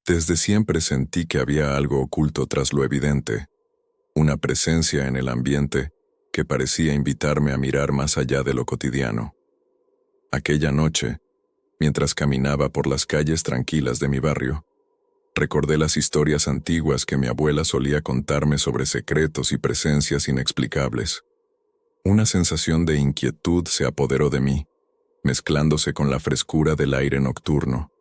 Desde siempre sentí que había algo oculto tras lo evidente, una presencia en el ambiente que parecía invitarme a mirar más allá de lo cotidiano. Aquella noche, mientras caminaba por las calles tranquilas de mi barrio, recordé las historias antiguas que mi abuela solía contarme sobre secretos y presencias inexplicables. Una sensación de inquietud se apoderó de mí, mezclándose con la frescura del aire nocturno,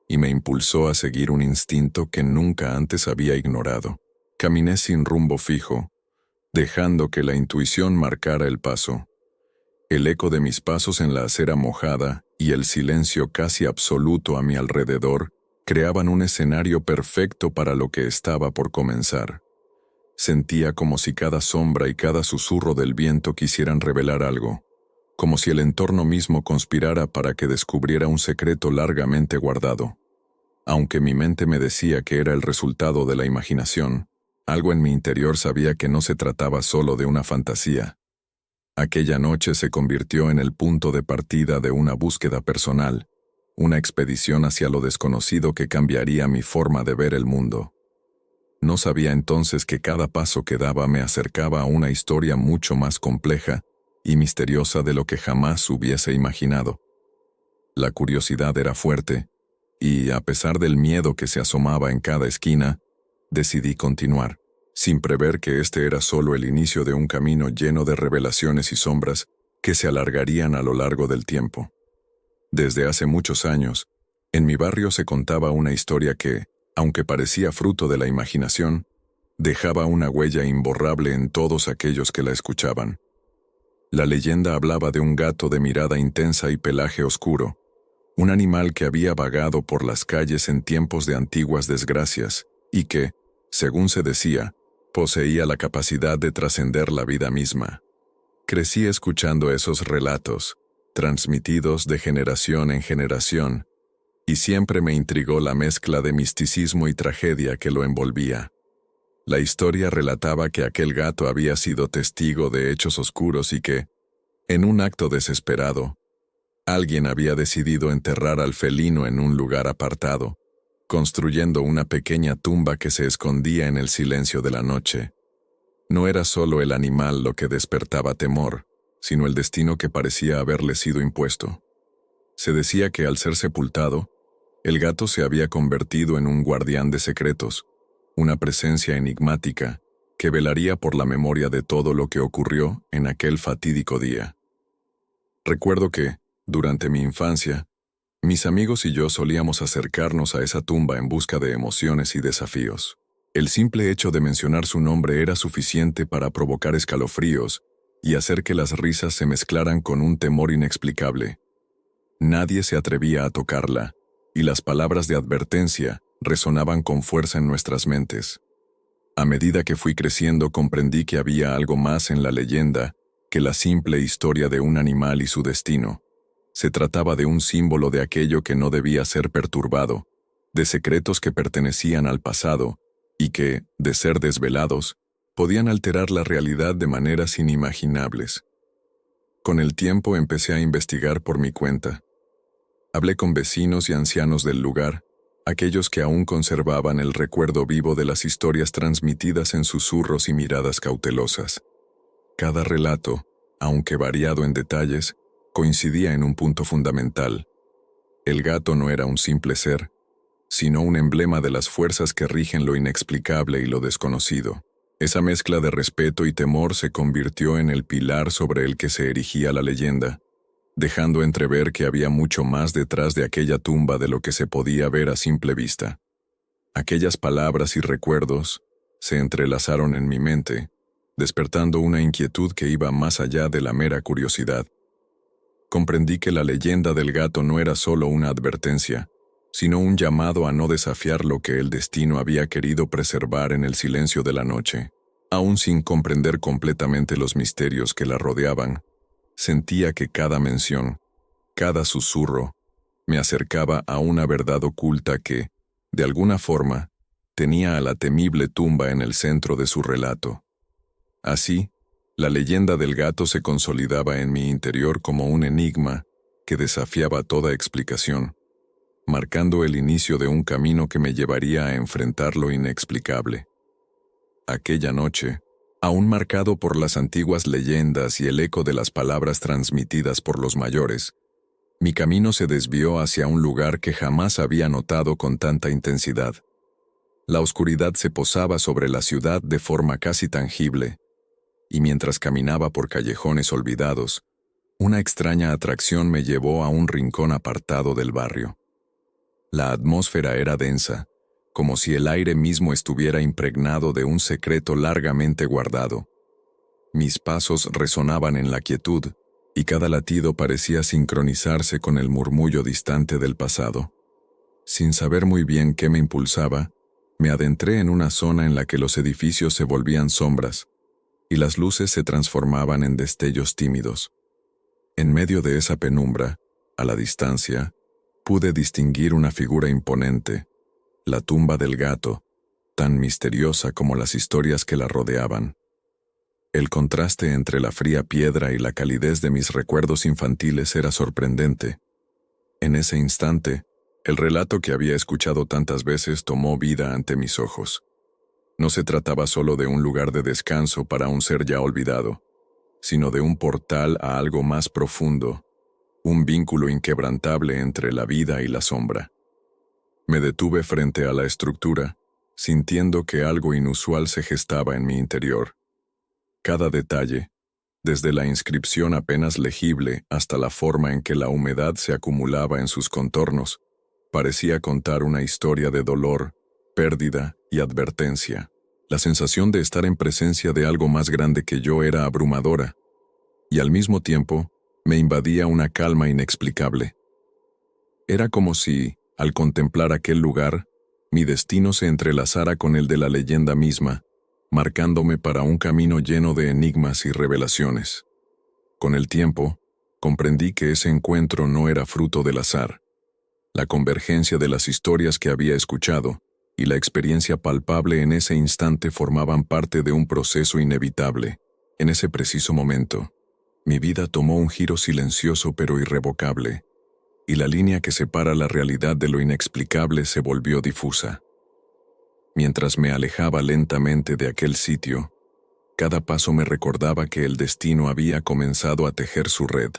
y me impulsó a seguir un instinto que nunca antes había ignorado. Caminé sin rumbo fijo, dejando que la intuición marcara el paso. El eco de mis pasos en la acera mojada y el silencio casi absoluto a mi alrededor creaban un escenario perfecto para lo que estaba por comenzar. Sentía como si cada sombra y cada susurro del viento quisieran revelar algo, como si el entorno mismo conspirara para que descubriera un secreto largamente guardado. Aunque mi mente me decía que era el resultado de la imaginación, algo en mi interior sabía que no se trataba solo de una fantasía. Aquella noche se convirtió en el punto de partida de una búsqueda personal, una expedición hacia lo desconocido que cambiaría mi forma de ver el mundo. No sabía entonces que cada paso que daba me acercaba a una historia mucho más compleja y misteriosa de lo que jamás hubiese imaginado. La curiosidad era fuerte, y a pesar del miedo que se asomaba en cada esquina, decidí continuar, sin prever que este era solo el inicio de un camino lleno de revelaciones y sombras que se alargarían a lo largo del tiempo. Desde hace muchos años, en mi barrio se contaba una historia que, aunque parecía fruto de la imaginación, dejaba una huella imborrable en todos aquellos que la escuchaban. La leyenda hablaba de un gato de mirada intensa y pelaje oscuro, un animal que había vagado por las calles en tiempos de antiguas desgracias y que, según se decía, poseía la capacidad de trascender la vida misma. Crecí escuchando esos relatos, transmitidos de generación en generación, y siempre me intrigó la mezcla de misticismo y tragedia que lo envolvía. La historia relataba que aquel gato había sido testigo de hechos oscuros y que, en un acto desesperado, alguien había decidido enterrar al felino en un lugar apartado, construyendo una pequeña tumba que se escondía en el silencio de la noche. No era solo el animal lo que despertaba temor, sino el destino que parecía haberle sido impuesto. Se decía que al ser sepultado, el gato se había convertido en un guardián de secretos, una presencia enigmática que velaría por la memoria de todo lo que ocurrió en aquel fatídico día. Recuerdo que, durante mi infancia, mis amigos y yo solíamos acercarnos a esa tumba en busca de emociones y desafíos. El simple hecho de mencionar su nombre era suficiente para provocar escalofríos y hacer que las risas se mezclaran con un temor inexplicable. Nadie se atrevía a tocarla, y las palabras de advertencia resonaban con fuerza en nuestras mentes. A medida que fui creciendo comprendí que había algo más en la leyenda que la simple historia de un animal y su destino. Se trataba de un símbolo de aquello que no debía ser perturbado, de secretos que pertenecían al pasado y que, de ser desvelados, podían alterar la realidad de maneras inimaginables. Con el tiempo empecé a investigar por mi cuenta. Hablé con vecinos y ancianos del lugar, aquellos que aún conservaban el recuerdo vivo de las historias transmitidas en susurros y miradas cautelosas. Cada relato, aunque variado en detalles, coincidía en un punto fundamental. El gato no era un simple ser, sino un emblema de las fuerzas que rigen lo inexplicable y lo desconocido. Esa mezcla de respeto y temor se convirtió en el pilar sobre el que se erigía la leyenda, dejando entrever que había mucho más detrás de aquella tumba de lo que se podía ver a simple vista. Aquellas palabras y recuerdos se entrelazaron en mi mente, despertando una inquietud que iba más allá de la mera curiosidad. Comprendí que la leyenda del gato no era solo una advertencia, sino un llamado a no desafiar lo que el destino había querido preservar en el silencio de la noche. Aún sin comprender completamente los misterios que la rodeaban, sentía que cada mención, cada susurro, me acercaba a una verdad oculta que, de alguna forma, tenía a la temible tumba en el centro de su relato. Así, la leyenda del gato se consolidaba en mi interior como un enigma que desafiaba toda explicación. marcando el inicio de un camino que me llevaría a enfrentar lo inexplicable. Aquella noche, aún marcado por las antiguas leyendas y el eco de las palabras transmitidas por los mayores, mi camino se desvió hacia un lugar que jamás había notado con tanta intensidad. La oscuridad se posaba sobre la ciudad de forma casi tangible, y mientras caminaba por callejones olvidados, una extraña atracción me llevó a un rincón apartado del barrio. La atmósfera era densa, como si el aire mismo estuviera impregnado de un secreto largamente guardado. Mis pasos resonaban en la quietud, y cada latido parecía sincronizarse con el murmullo distante del pasado. Sin saber muy bien qué me impulsaba, me adentré en una zona en la que los edificios se volvían sombras, y las luces se transformaban en destellos tímidos. En medio de esa penumbra, a la distancia, pude distinguir una figura imponente, la tumba del gato, tan misteriosa como las historias que la rodeaban. El contraste entre la fría piedra y la calidez de mis recuerdos infantiles era sorprendente. En ese instante, el relato que había escuchado tantas veces tomó vida ante mis ojos. No se trataba solo de un lugar de descanso para un ser ya olvidado, sino de un portal a algo más profundo, un vínculo inquebrantable entre la vida y la sombra. Me detuve frente a la estructura, sintiendo que algo inusual se gestaba en mi interior. Cada detalle, desde la inscripción apenas legible hasta la forma en que la humedad se acumulaba en sus contornos, parecía contar una historia de dolor, pérdida y advertencia. La sensación de estar en presencia de algo más grande que yo era abrumadora, y al mismo tiempo me invadía una calma inexplicable. Era como si, al contemplar aquel lugar, mi destino se entrelazara con el de la leyenda misma, marcándome para un camino lleno de enigmas y revelaciones. Con el tiempo, comprendí que ese encuentro no era fruto del azar. La convergencia de las historias que había escuchado y la experiencia palpable en ese instante formaban parte de un proceso inevitable. En ese preciso momento, mi vida tomó un giro silencioso pero irrevocable, y la línea que separa la realidad de lo inexplicable se volvió difusa. Mientras me alejaba lentamente de aquel sitio, cada paso me recordaba que el destino había comenzado a tejer su red,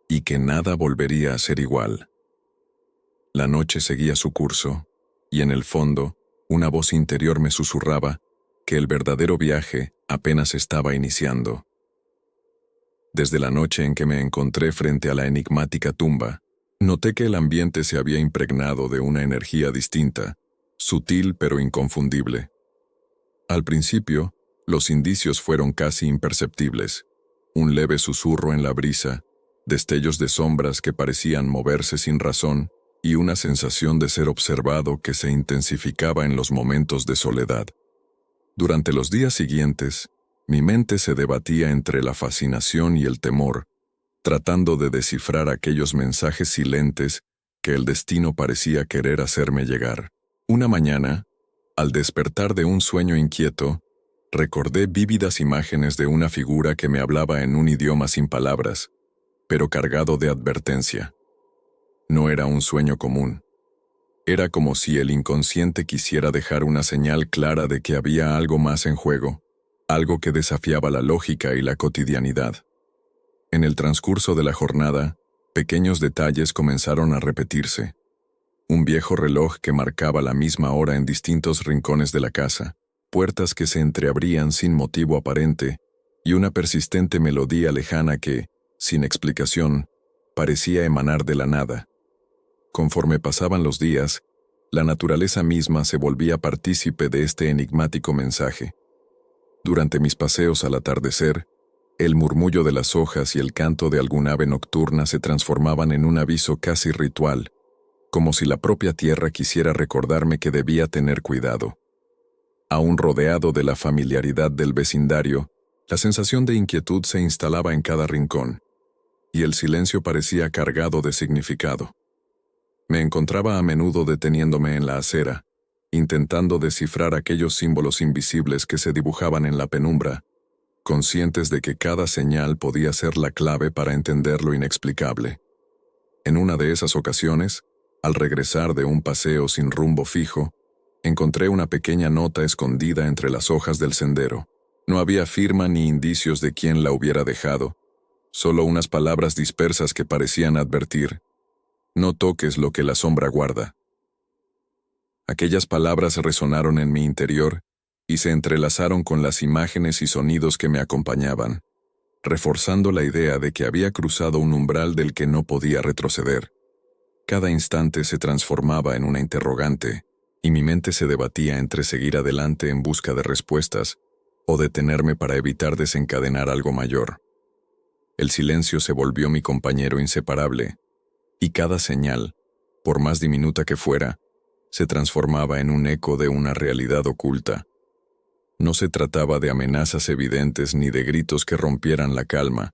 y que nada volvería a ser igual. La noche seguía su curso, y en el fondo, una voz interior me susurraba que el verdadero viaje apenas estaba iniciando. Desde la noche en que me encontré frente a la enigmática tumba, noté que el ambiente se había impregnado de una energía distinta, sutil pero inconfundible. Al principio, los indicios fueron casi imperceptibles: un leve susurro en la brisa, destellos de sombras que parecían moverse sin razón, y una sensación de ser observado que se intensificaba en los momentos de soledad. Durante los días siguientes, mi mente se debatía entre la fascinación y el temor, tratando de descifrar aquellos mensajes silentes que el destino parecía querer hacerme llegar. Una mañana, al despertar de un sueño inquieto, recordé vívidas imágenes de una figura que me hablaba en un idioma sin palabras, pero cargado de advertencia. No era un sueño común. Era como si el inconsciente quisiera dejar una señal clara de que había algo más en juego, algo que desafiaba la lógica y la cotidianidad. En el transcurso de la jornada, pequeños detalles comenzaron a repetirse. Un viejo reloj que marcaba la misma hora en distintos rincones de la casa, puertas que se entreabrían sin motivo aparente, y una persistente melodía lejana que, sin explicación, parecía emanar de la nada. Conforme pasaban los días, la naturaleza misma se volvía partícipe de este enigmático mensaje. Durante mis paseos al atardecer, el murmullo de las hojas y el canto de algún ave nocturna se transformaban en un aviso casi ritual, como si la propia tierra quisiera recordarme que debía tener cuidado. Aún rodeado de la familiaridad del vecindario, la sensación de inquietud se instalaba en cada rincón, y el silencio parecía cargado de significado. Me encontraba a menudo deteniéndome en la acera, intentando descifrar aquellos símbolos invisibles que se dibujaban en la penumbra, conscientes de que cada señal podía ser la clave para entender lo inexplicable. En una de esas ocasiones, Al regresar de un paseo sin rumbo fijo, encontré una pequeña nota escondida entre las hojas del sendero. No había firma ni indicios de quién la hubiera dejado, solo unas palabras dispersas que parecían advertir: no toques lo que la sombra guarda. Aquellas palabras resonaron en mi interior y se entrelazaron con las imágenes y sonidos que me acompañaban, reforzando la idea de que había cruzado un umbral del que no podía retroceder. Cada instante se transformaba en una interrogante, y mi mente se debatía entre seguir adelante en busca de respuestas o detenerme para evitar desencadenar algo mayor. El silencio se volvió mi compañero inseparable, y cada señal, por más diminuta que fuera, se transformaba en un eco de una realidad oculta. No se trataba de amenazas evidentes ni de gritos que rompieran la calma.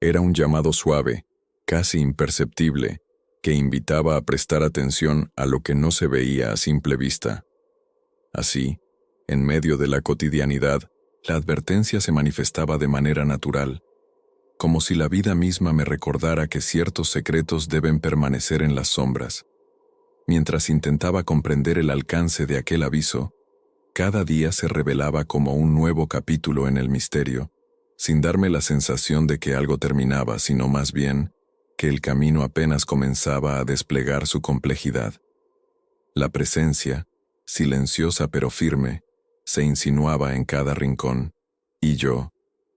Era un llamado suave, casi imperceptible, que invitaba a prestar atención a lo que no se veía a simple vista. Así, en medio de la cotidianidad, la advertencia se manifestaba de manera natural, como si la vida misma me recordara que ciertos secretos deben permanecer en las sombras. Mientras intentaba comprender el alcance de aquel aviso, cada día se revelaba como un nuevo capítulo en el misterio, sin darme la sensación de que algo terminaba, sino más bien que el camino apenas comenzaba a desplegar su complejidad. La presencia, silenciosa pero firme, se insinuaba en cada rincón, y yo,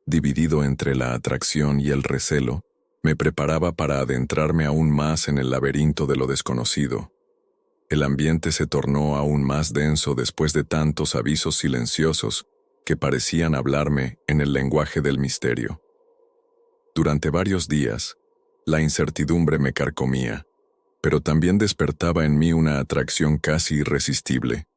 dividido entre la atracción y el recelo, me preparaba para adentrarme aún más en el laberinto de lo desconocido. El ambiente se tornó aún más denso después de tantos avisos silenciosos que parecían hablarme en el lenguaje del misterio. Durante varios días, la incertidumbre me carcomía, pero también despertaba en mí una atracción casi irresistible.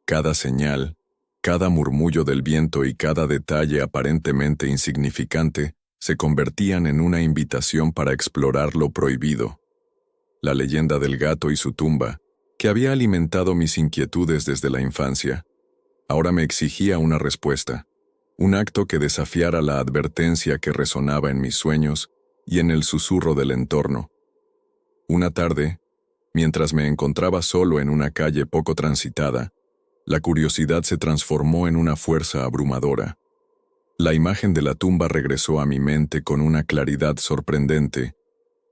Cada señal, cada murmullo del viento y cada detalle aparentemente insignificante se convertían en una invitación para explorar lo prohibido. La leyenda del gato y su tumba, que había alimentado mis inquietudes desde la infancia, ahora me exigía una respuesta, un acto que desafiara la advertencia que resonaba en mis sueños y en el susurro del entorno. Una tarde, mientras me encontraba solo en una calle poco transitada, la curiosidad se transformó en una fuerza abrumadora. La imagen de la tumba regresó a mi mente con una claridad sorprendente,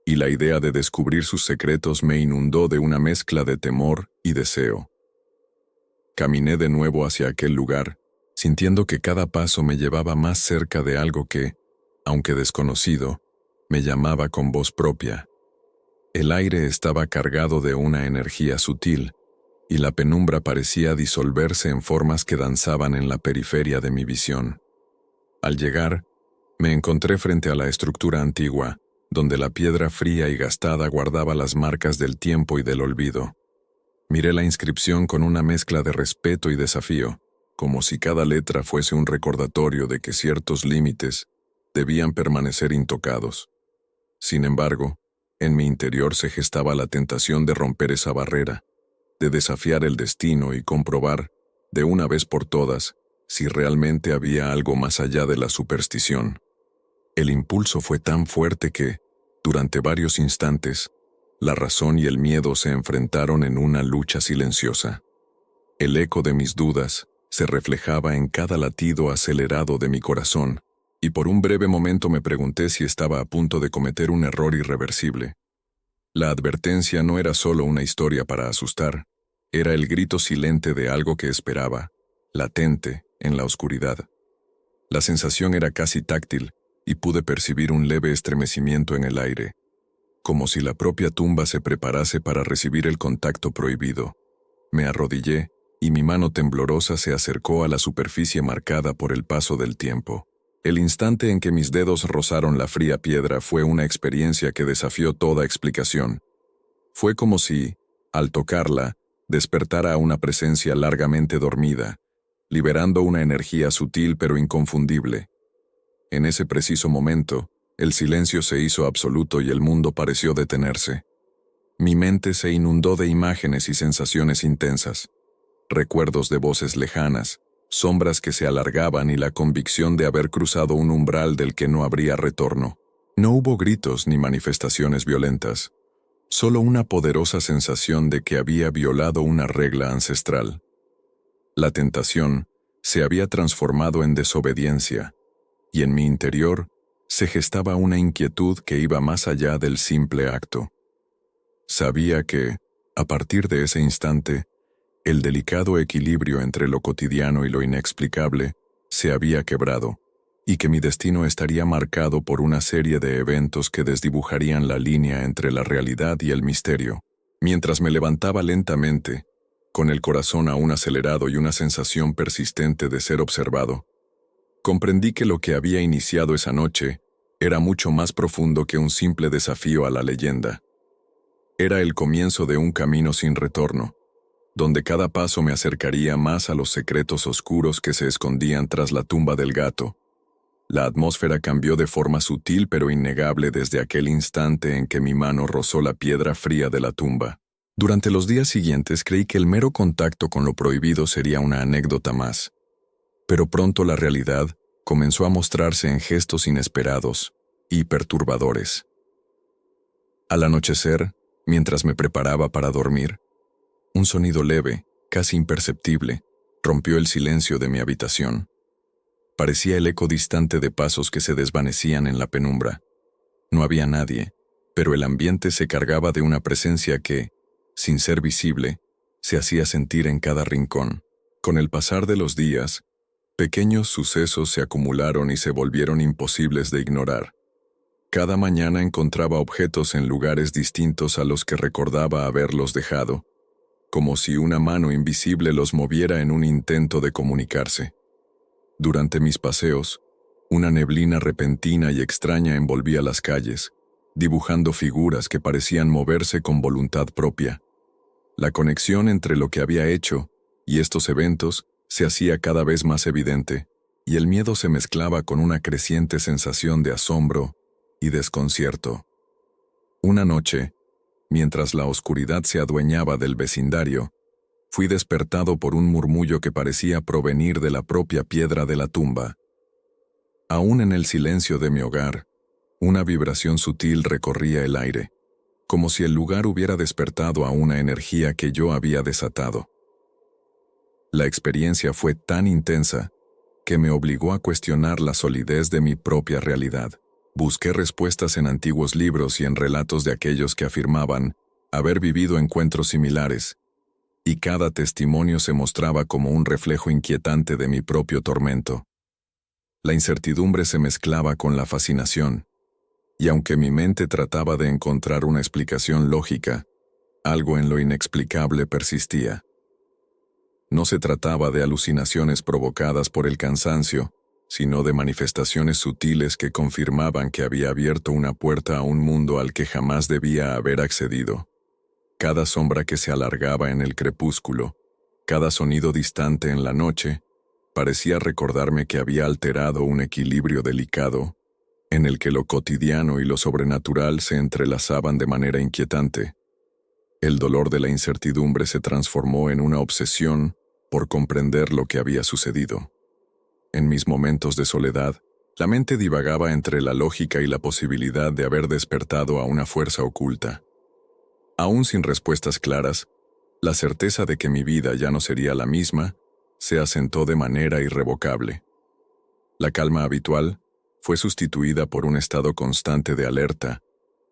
y la idea de descubrir sus secretos me inundó de una mezcla de temor y deseo. Caminé de nuevo hacia aquel lugar, sintiendo que cada paso me llevaba más cerca de algo que, aunque desconocido, me llamaba con voz propia. El aire estaba cargado de una energía sutil, y la penumbra parecía disolverse en formas que danzaban en la periferia de mi visión. Al llegar, me encontré frente a la estructura antigua, donde la piedra fría y gastada guardaba las marcas del tiempo y del olvido. Miré la inscripción con una mezcla de respeto y desafío, como si cada letra fuese un recordatorio de que ciertos límites debían permanecer intocados. Sin embargo, en mi interior se gestaba la tentación de romper esa barrera, de desafiar el destino y comprobar, de una vez por todas, si realmente había algo más allá de la superstición. El impulso fue tan fuerte que, durante varios instantes, la razón y el miedo se enfrentaron en una lucha silenciosa. El eco de mis dudas se reflejaba en cada latido acelerado de mi corazón, y por un breve momento me pregunté si estaba a punto de cometer un error irreversible. La advertencia no era solo una historia para asustar, era el grito silente de algo que esperaba, latente, en la oscuridad. La sensación era casi táctil, y pude percibir un leve estremecimiento en el aire, como si la propia tumba se preparase para recibir el contacto prohibido. Me arrodillé, y mi mano temblorosa se acercó a la superficie marcada por el paso del tiempo. El instante en que mis dedos rozaron la fría piedra fue una experiencia que desafió toda explicación. Fue como si, al tocarla, despertara a una presencia largamente dormida, liberando una energía sutil pero inconfundible. En ese preciso momento, el silencio se hizo absoluto y el mundo pareció detenerse. Mi mente se inundó de imágenes y sensaciones intensas, recuerdos de voces lejanas, sombras que se alargaban y la convicción de haber cruzado un umbral del que no habría retorno. No hubo gritos ni manifestaciones violentas, solo una poderosa sensación de que había violado una regla ancestral. La tentación se había transformado en desobediencia, y en mi interior se gestaba una inquietud que iba más allá del simple acto. Sabía que, a partir de ese instante, el delicado equilibrio entre lo cotidiano y lo inexplicable se había quebrado, y que mi destino estaría marcado por una serie de eventos que desdibujarían la línea entre la realidad y el misterio. Mientras me levantaba lentamente, con el corazón aún acelerado y una sensación persistente de ser observado, comprendí que lo que había iniciado esa noche era mucho más profundo que un simple desafío a la leyenda. Era el comienzo de un camino sin retorno, donde cada paso me acercaría más a los secretos oscuros que se escondían tras la tumba del gato. La atmósfera cambió de forma sutil pero innegable desde aquel instante en que mi mano rozó la piedra fría de la tumba. Durante los días siguientes creí que el mero contacto con lo prohibido sería una anécdota más. Pero pronto la realidad comenzó a mostrarse en gestos inesperados y perturbadores. Al anochecer, mientras me preparaba para dormir, un sonido leve, casi imperceptible, rompió el silencio de mi habitación. Parecía el eco distante de pasos que se desvanecían en la penumbra. No había nadie, pero el ambiente se cargaba de una presencia que, sin ser visible, se hacía sentir en cada rincón. Con el pasar de los días, pequeños sucesos se acumularon y se volvieron imposibles de ignorar. Cada mañana encontraba objetos en lugares distintos a los que recordaba haberlos dejado, como si una mano invisible los moviera en un intento de comunicarse. Durante mis paseos, una neblina repentina y extraña envolvía las calles, dibujando figuras que parecían moverse con voluntad propia. La conexión entre lo que había hecho y estos eventos se hacía cada vez más evidente, y el miedo se mezclaba con una creciente sensación de asombro y desconcierto. Una noche, mientras la oscuridad se adueñaba del vecindario, fui despertado por un murmullo que parecía provenir de la propia piedra de la tumba. Aún en el silencio de mi hogar, una vibración sutil recorría el aire, como si el lugar hubiera despertado a una energía que yo había desatado. La experiencia fue tan intensa que me obligó a cuestionar la solidez de mi propia realidad. Busqué respuestas en antiguos libros y en relatos de aquellos que afirmaban haber vivido encuentros similares, y cada testimonio se mostraba como un reflejo inquietante de mi propio tormento. La incertidumbre se mezclaba con la fascinación, y aunque mi mente trataba de encontrar una explicación lógica, algo en lo inexplicable persistía. No se trataba de alucinaciones provocadas por el cansancio, sino de manifestaciones sutiles que confirmaban que había abierto una puerta a un mundo al que jamás debía haber accedido. Cada sombra que se alargaba en el crepúsculo, cada sonido distante en la noche, parecía recordarme que había alterado un equilibrio delicado, en el que lo cotidiano y lo sobrenatural se entrelazaban de manera inquietante. El dolor de la incertidumbre se transformó en una obsesión por comprender lo que había sucedido. En mis momentos de soledad, la mente divagaba entre la lógica y la posibilidad de haber despertado a una fuerza oculta. Aún sin respuestas claras, la certeza de que mi vida ya no sería la misma se asentó de manera irrevocable. La calma habitual fue sustituida por un estado constante de alerta,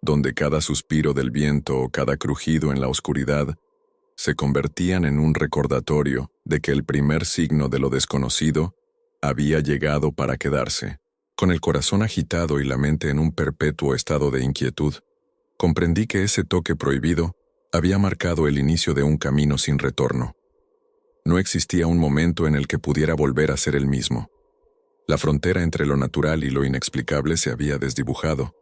donde cada suspiro del viento o cada crujido en la oscuridad se convertían en un recordatorio de que el primer signo de lo desconocido había llegado para quedarse. Con el corazón agitado y la mente en un perpetuo estado de inquietud, comprendí que ese toque prohibido había marcado el inicio de un camino sin retorno. No existía un momento en el que pudiera volver a ser el mismo. La frontera entre lo natural y lo inexplicable se había desdibujado,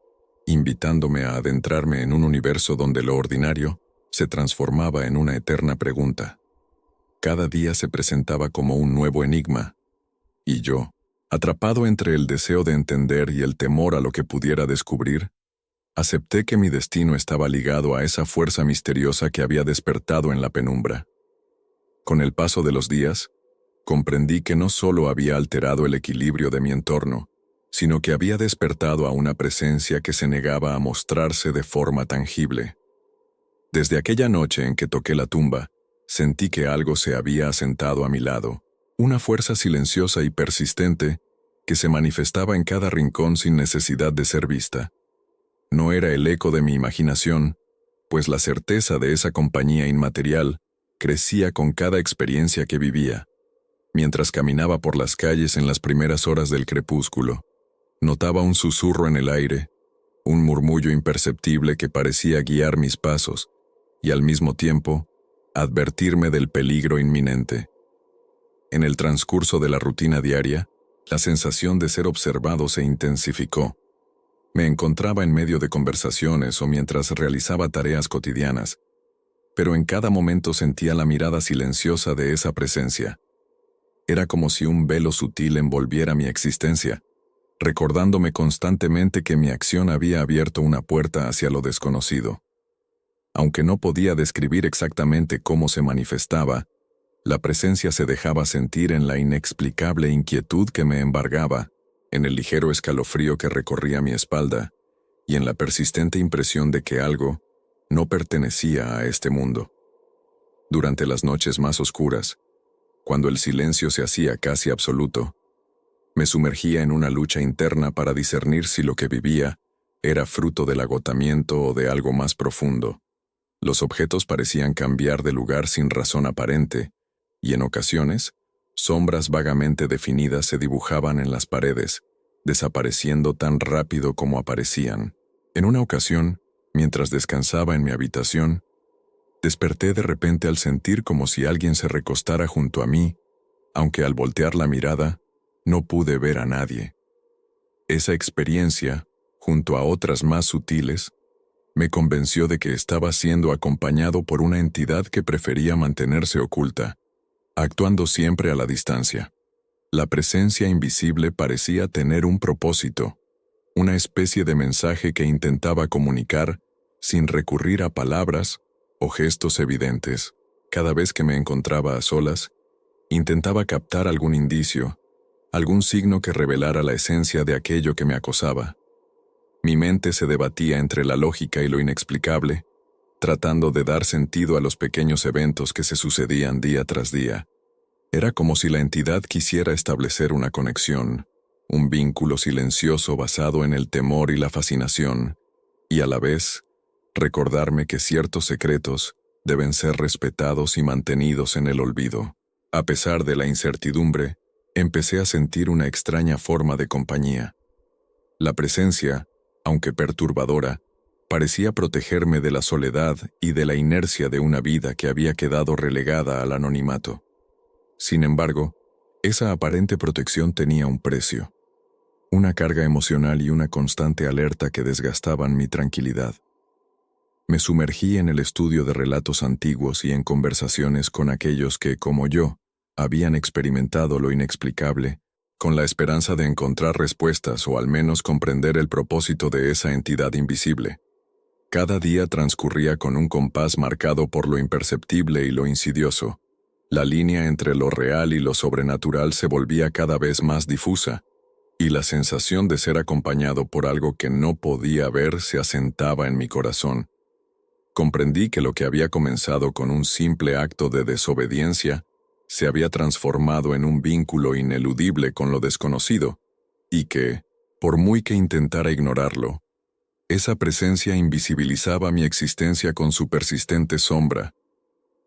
invitándome a adentrarme en un universo donde lo ordinario se transformaba en una eterna pregunta. Cada día se presentaba como un nuevo enigma, y yo, atrapado entre el deseo de entender y el temor a lo que pudiera descubrir, acepté que mi destino estaba ligado a esa fuerza misteriosa que había despertado en la penumbra. Con el paso de los días, comprendí que no solo había alterado el equilibrio de mi entorno, sino que había despertado a una presencia que se negaba a mostrarse de forma tangible. Desde aquella noche en que toqué la tumba, sentí que algo se había asentado a mi lado, una fuerza silenciosa y persistente que se manifestaba en cada rincón sin necesidad de ser vista. No era el eco de mi imaginación, pues la certeza de esa compañía inmaterial crecía con cada experiencia que vivía. Mientras caminaba por las calles en las primeras horas del crepúsculo, notaba un susurro en el aire, un murmullo imperceptible que parecía guiar mis pasos y al mismo tiempo advertirme del peligro inminente. En el transcurso de la rutina diaria, la sensación de ser observado se intensificó. Me encontraba en medio de conversaciones o mientras realizaba tareas cotidianas, pero en cada momento sentía la mirada silenciosa de esa presencia. Era como si un velo sutil envolviera mi existencia, recordándome constantemente que mi acción había abierto una puerta hacia lo desconocido. Aunque no podía describir exactamente cómo se manifestaba, la presencia se dejaba sentir en la inexplicable inquietud que me embargaba, en el ligero escalofrío que recorría mi espalda, y en la persistente impresión de que algo no pertenecía a este mundo. Durante las noches más oscuras, cuando el silencio se hacía casi absoluto, me sumergía en una lucha interna para discernir si lo que vivía era fruto del agotamiento o de algo más profundo. Los objetos parecían cambiar de lugar sin razón aparente, y en ocasiones, sombras vagamente definidas se dibujaban en las paredes, desapareciendo tan rápido como aparecían. En una ocasión, mientras descansaba en mi habitación, desperté de repente al sentir como si alguien se recostara junto a mí, aunque al voltear la mirada, no pude ver a nadie. Esa experiencia, junto a otras más sutiles, me convenció de que estaba siendo acompañado por una entidad que prefería mantenerse oculta, actuando siempre a la distancia. La presencia invisible parecía tener un propósito, una especie de mensaje que intentaba comunicar sin recurrir a palabras o gestos evidentes. Cada vez que me encontraba a solas, intentaba captar algún indicio, algún signo que revelara la esencia de aquello que me acosaba. Mi mente se debatía entre la lógica y lo inexplicable, tratando de dar sentido a los pequeños eventos que se sucedían día tras día. Era como si la entidad quisiera establecer una conexión, un vínculo silencioso basado en el temor y la fascinación, y a la vez, recordarme que ciertos secretos deben ser respetados y mantenidos en el olvido. A pesar de la incertidumbre, empecé a sentir una extraña forma de compañía. La presencia, aunque perturbadora, parecía protegerme de la soledad y de la inercia de una vida que había quedado relegada al anonimato. Sin embargo, esa aparente protección tenía un precio, una carga emocional y una constante alerta que desgastaban mi tranquilidad. Me sumergí en el estudio de relatos antiguos y en conversaciones con aquellos que, como yo, habían experimentado lo inexplicable, con la esperanza de encontrar respuestas o al menos comprender el propósito de esa entidad invisible. Cada día transcurría con un compás marcado por lo imperceptible y lo insidioso. La línea entre lo real y lo sobrenatural se volvía cada vez más difusa, y la sensación de ser acompañado por algo que no podía ver se asentaba en mi corazón. Comprendí que lo que había comenzado con un simple acto de desobediencia se había transformado en un vínculo ineludible con lo desconocido, y que, por muy que intentara ignorarlo, esa presencia invisibilizaba mi existencia con su persistente sombra,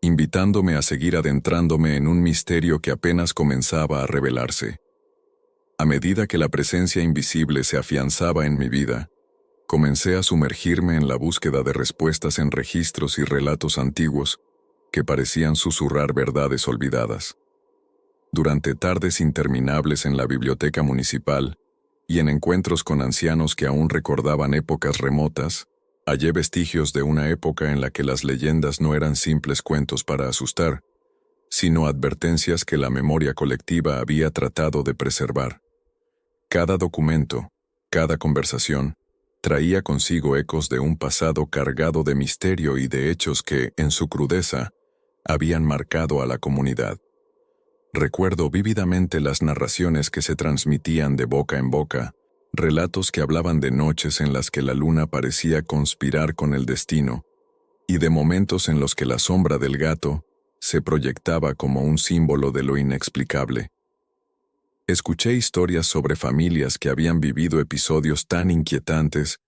invitándome a seguir adentrándome en un misterio que apenas comenzaba a revelarse. A medida que la presencia invisible se afianzaba en mi vida, comencé a sumergirme en la búsqueda de respuestas en registros y relatos antiguos que parecían susurrar verdades olvidadas. Durante tardes interminables en la biblioteca municipal y en encuentros con ancianos que aún recordaban épocas remotas, hallé vestigios de una época en la que las leyendas no eran simples cuentos para asustar, sino advertencias que la memoria colectiva había tratado de preservar. Cada documento, cada conversación, traía consigo ecos de un pasado cargado de misterio y de hechos que, en su crudeza, habían marcado a la comunidad. Recuerdo vívidamente las narraciones que se transmitían de boca en boca, relatos que hablaban de noches en las que la luna parecía conspirar con el destino, y de momentos en los que la sombra del gato se proyectaba como un símbolo de lo inexplicable. Escuché historias sobre familias que habían vivido episodios tan inquietantes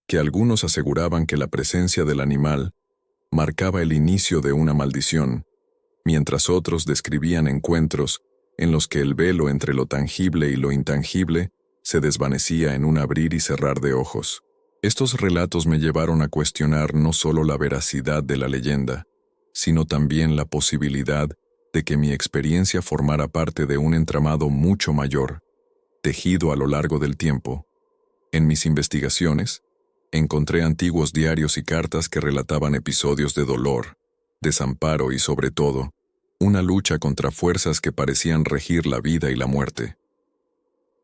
que algunos aseguraban que la presencia del animal marcaba el inicio de una maldición, mientras otros describían encuentros en los que el velo entre lo tangible y lo intangible se desvanecía en un abrir y cerrar de ojos. Estos relatos me llevaron a cuestionar no solo la veracidad de la leyenda, sino también la posibilidad de que mi experiencia formara parte de un entramado mucho mayor, tejido a lo largo del tiempo. En mis investigaciones, encontré antiguos diarios y cartas que relataban episodios de dolor, desamparo y, sobre todo, una lucha contra fuerzas que parecían regir la vida y la muerte.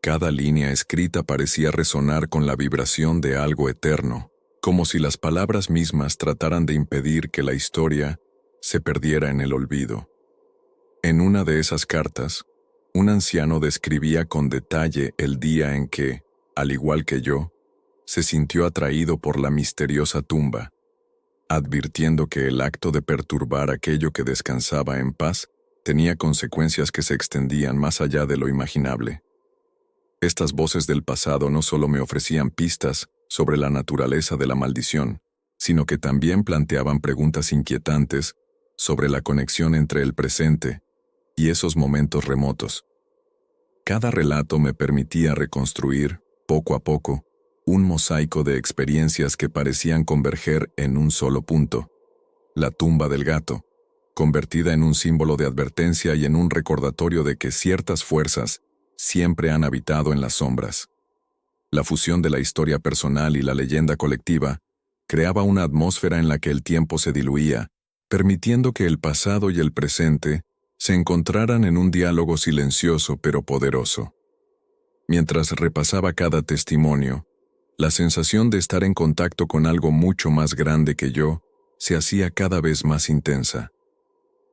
Cada línea escrita parecía resonar con la vibración de algo eterno, como si las palabras mismas trataran de impedir que la historia se perdiera en el olvido. En una de esas cartas, un anciano describía con detalle el día en que, al igual que yo, se sintió atraído por la misteriosa tumba, advirtiendo que el acto de perturbar aquello que descansaba en paz tenía consecuencias que se extendían más allá de lo imaginable. Estas voces del pasado no solo me ofrecían pistas sobre la naturaleza de la maldición, sino que también planteaban preguntas inquietantes sobre la conexión entre el presente y esos momentos remotos. Cada relato me permitía reconstruir, poco a poco, un mosaico de experiencias que parecían converger en un solo punto: la tumba del gato, convertida en un símbolo de advertencia y en un recordatorio de que ciertas fuerzas siempre han habitado en las sombras. La fusión de la historia personal y la leyenda colectiva creaba una atmósfera en la que el tiempo se diluía, permitiendo que el pasado y el presente se encontraran en un diálogo silencioso pero poderoso. Mientras repasaba cada testimonio, la sensación de estar en contacto con algo mucho más grande que yo se hacía cada vez más intensa.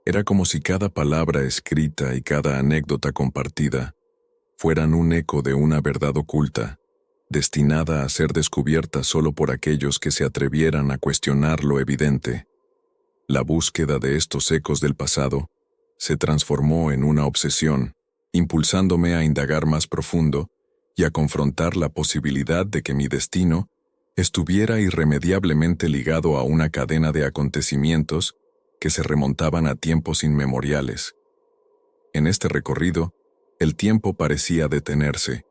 Era como si cada palabra escrita y cada anécdota compartida fueran un eco de una verdad oculta, destinada a ser descubierta solo por aquellos que se atrevieran a cuestionar lo evidente. La búsqueda de estos ecos del pasado se transformó en una obsesión, impulsándome a indagar más profundo y a confrontar la posibilidad de que mi destino estuviera irremediablemente ligado a una cadena de acontecimientos que se remontaban a tiempos inmemoriales. En este recorrido, el tiempo parecía detenerse,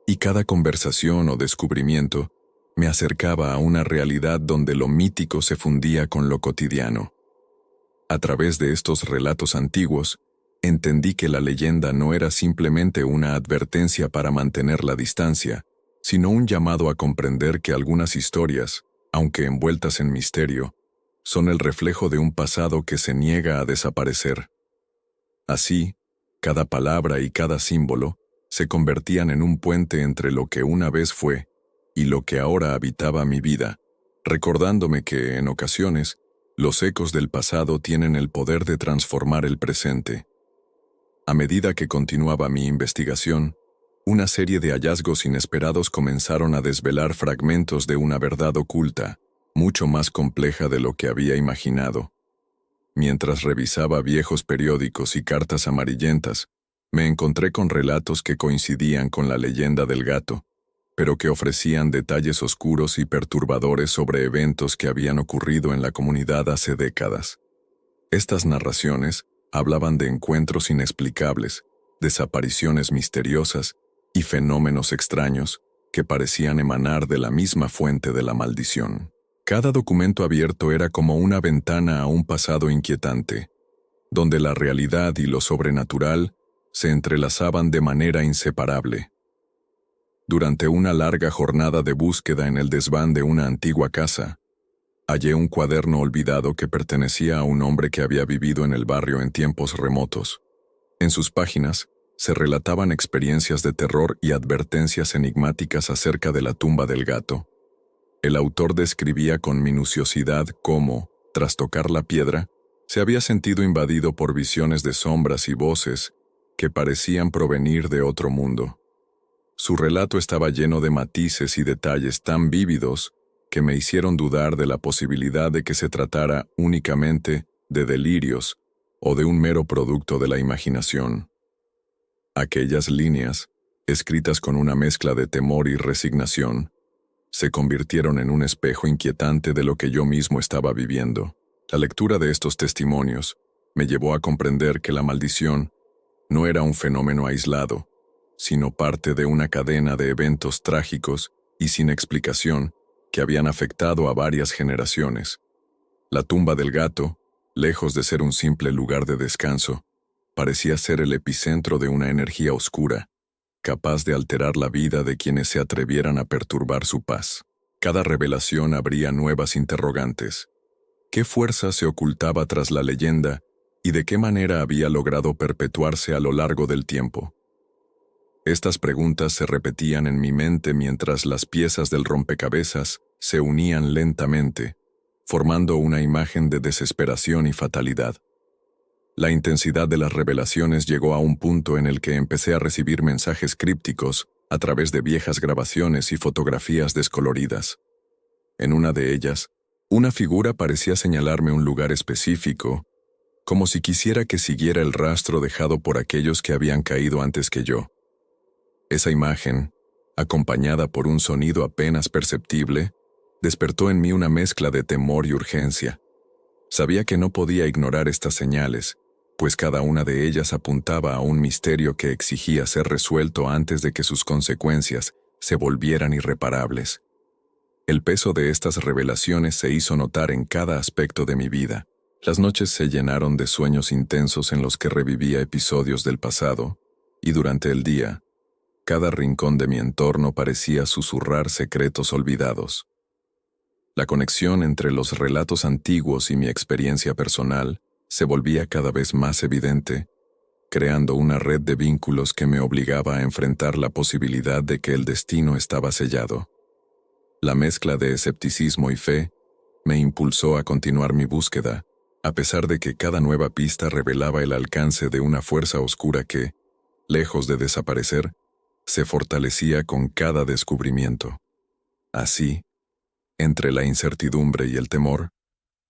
y cada conversación o descubrimiento me acercaba a una realidad donde lo mítico se fundía con lo cotidiano. A través de estos relatos antiguos, entendí que la leyenda no era simplemente una advertencia para mantener la distancia, sino un llamado a comprender que algunas historias, aunque envueltas en misterio, son el reflejo de un pasado que se niega a desaparecer. Así, cada palabra y cada símbolo se convertían en un puente entre lo que una vez fue y lo que ahora habitaba mi vida, recordándome que, en ocasiones, los ecos del pasado tienen el poder de transformar el presente. A medida que continuaba mi investigación, una serie de hallazgos inesperados comenzaron a desvelar fragmentos de una verdad oculta, mucho más compleja de lo que había imaginado. Mientras revisaba viejos periódicos y cartas amarillentas, me encontré con relatos que coincidían con la leyenda del gato, pero que ofrecían detalles oscuros y perturbadores sobre eventos que habían ocurrido en la comunidad hace décadas. Estas narraciones hablaban de encuentros inexplicables, desapariciones misteriosas y fenómenos extraños que parecían emanar de la misma fuente de la maldición. Cada documento abierto era como una ventana a un pasado inquietante, donde la realidad y lo sobrenatural se entrelazaban de manera inseparable. Durante una larga jornada de búsqueda en el desván de una antigua casa, hallé un cuaderno olvidado que pertenecía a un hombre que había vivido en el barrio en tiempos remotos. En sus páginas se relataban experiencias de terror y advertencias enigmáticas acerca de la tumba del gato. El autor describía con minuciosidad cómo, tras tocar la piedra, se había sentido invadido por visiones de sombras y voces que parecían provenir de otro mundo. Su relato estaba lleno de matices y detalles tan vívidos que me hicieron dudar de la posibilidad de que se tratara únicamente de delirios o de un mero producto de la imaginación. Aquellas líneas, escritas con una mezcla de temor y resignación, se convirtieron en un espejo inquietante de lo que yo mismo estaba viviendo. La lectura de estos testimonios me llevó a comprender que la maldición no era un fenómeno aislado, sino parte de una cadena de eventos trágicos y sin explicación que habían afectado a varias generaciones. La tumba del gato, lejos de ser un simple lugar de descanso, parecía ser el epicentro de una energía oscura, capaz de alterar la vida de quienes se atrevieran a perturbar su paz. Cada revelación abría nuevas interrogantes. ¿Qué fuerza se ocultaba tras la leyenda y de qué manera había logrado perpetuarse a lo largo del tiempo? Estas preguntas se repetían en mi mente mientras las piezas del rompecabezas se unían lentamente, formando una imagen de desesperación y fatalidad. La intensidad de las revelaciones llegó a un punto en el que empecé a recibir mensajes crípticos a través de viejas grabaciones y fotografías descoloridas. En una de ellas, una figura parecía señalarme un lugar específico, como si quisiera que siguiera el rastro dejado por aquellos que habían caído antes que yo. Esa imagen, acompañada por un sonido apenas perceptible, despertó en mí una mezcla de temor y urgencia. Sabía que no podía ignorar estas señales, pues cada una de ellas apuntaba a un misterio que exigía ser resuelto antes de que sus consecuencias se volvieran irreparables. El peso de estas revelaciones se hizo notar en cada aspecto de mi vida. Las noches se llenaron de sueños intensos en los que revivía episodios del pasado, y durante el día, cada rincón de mi entorno parecía susurrar secretos olvidados. La conexión entre los relatos antiguos y mi experiencia personal se volvía cada vez más evidente, creando una red de vínculos que me obligaba a enfrentar la posibilidad de que el destino estaba sellado. La mezcla de escepticismo y fe me impulsó a continuar mi búsqueda, a pesar de que cada nueva pista revelaba el alcance de una fuerza oscura que, lejos de desaparecer, se fortalecía con cada descubrimiento. Así, entre la incertidumbre y el temor,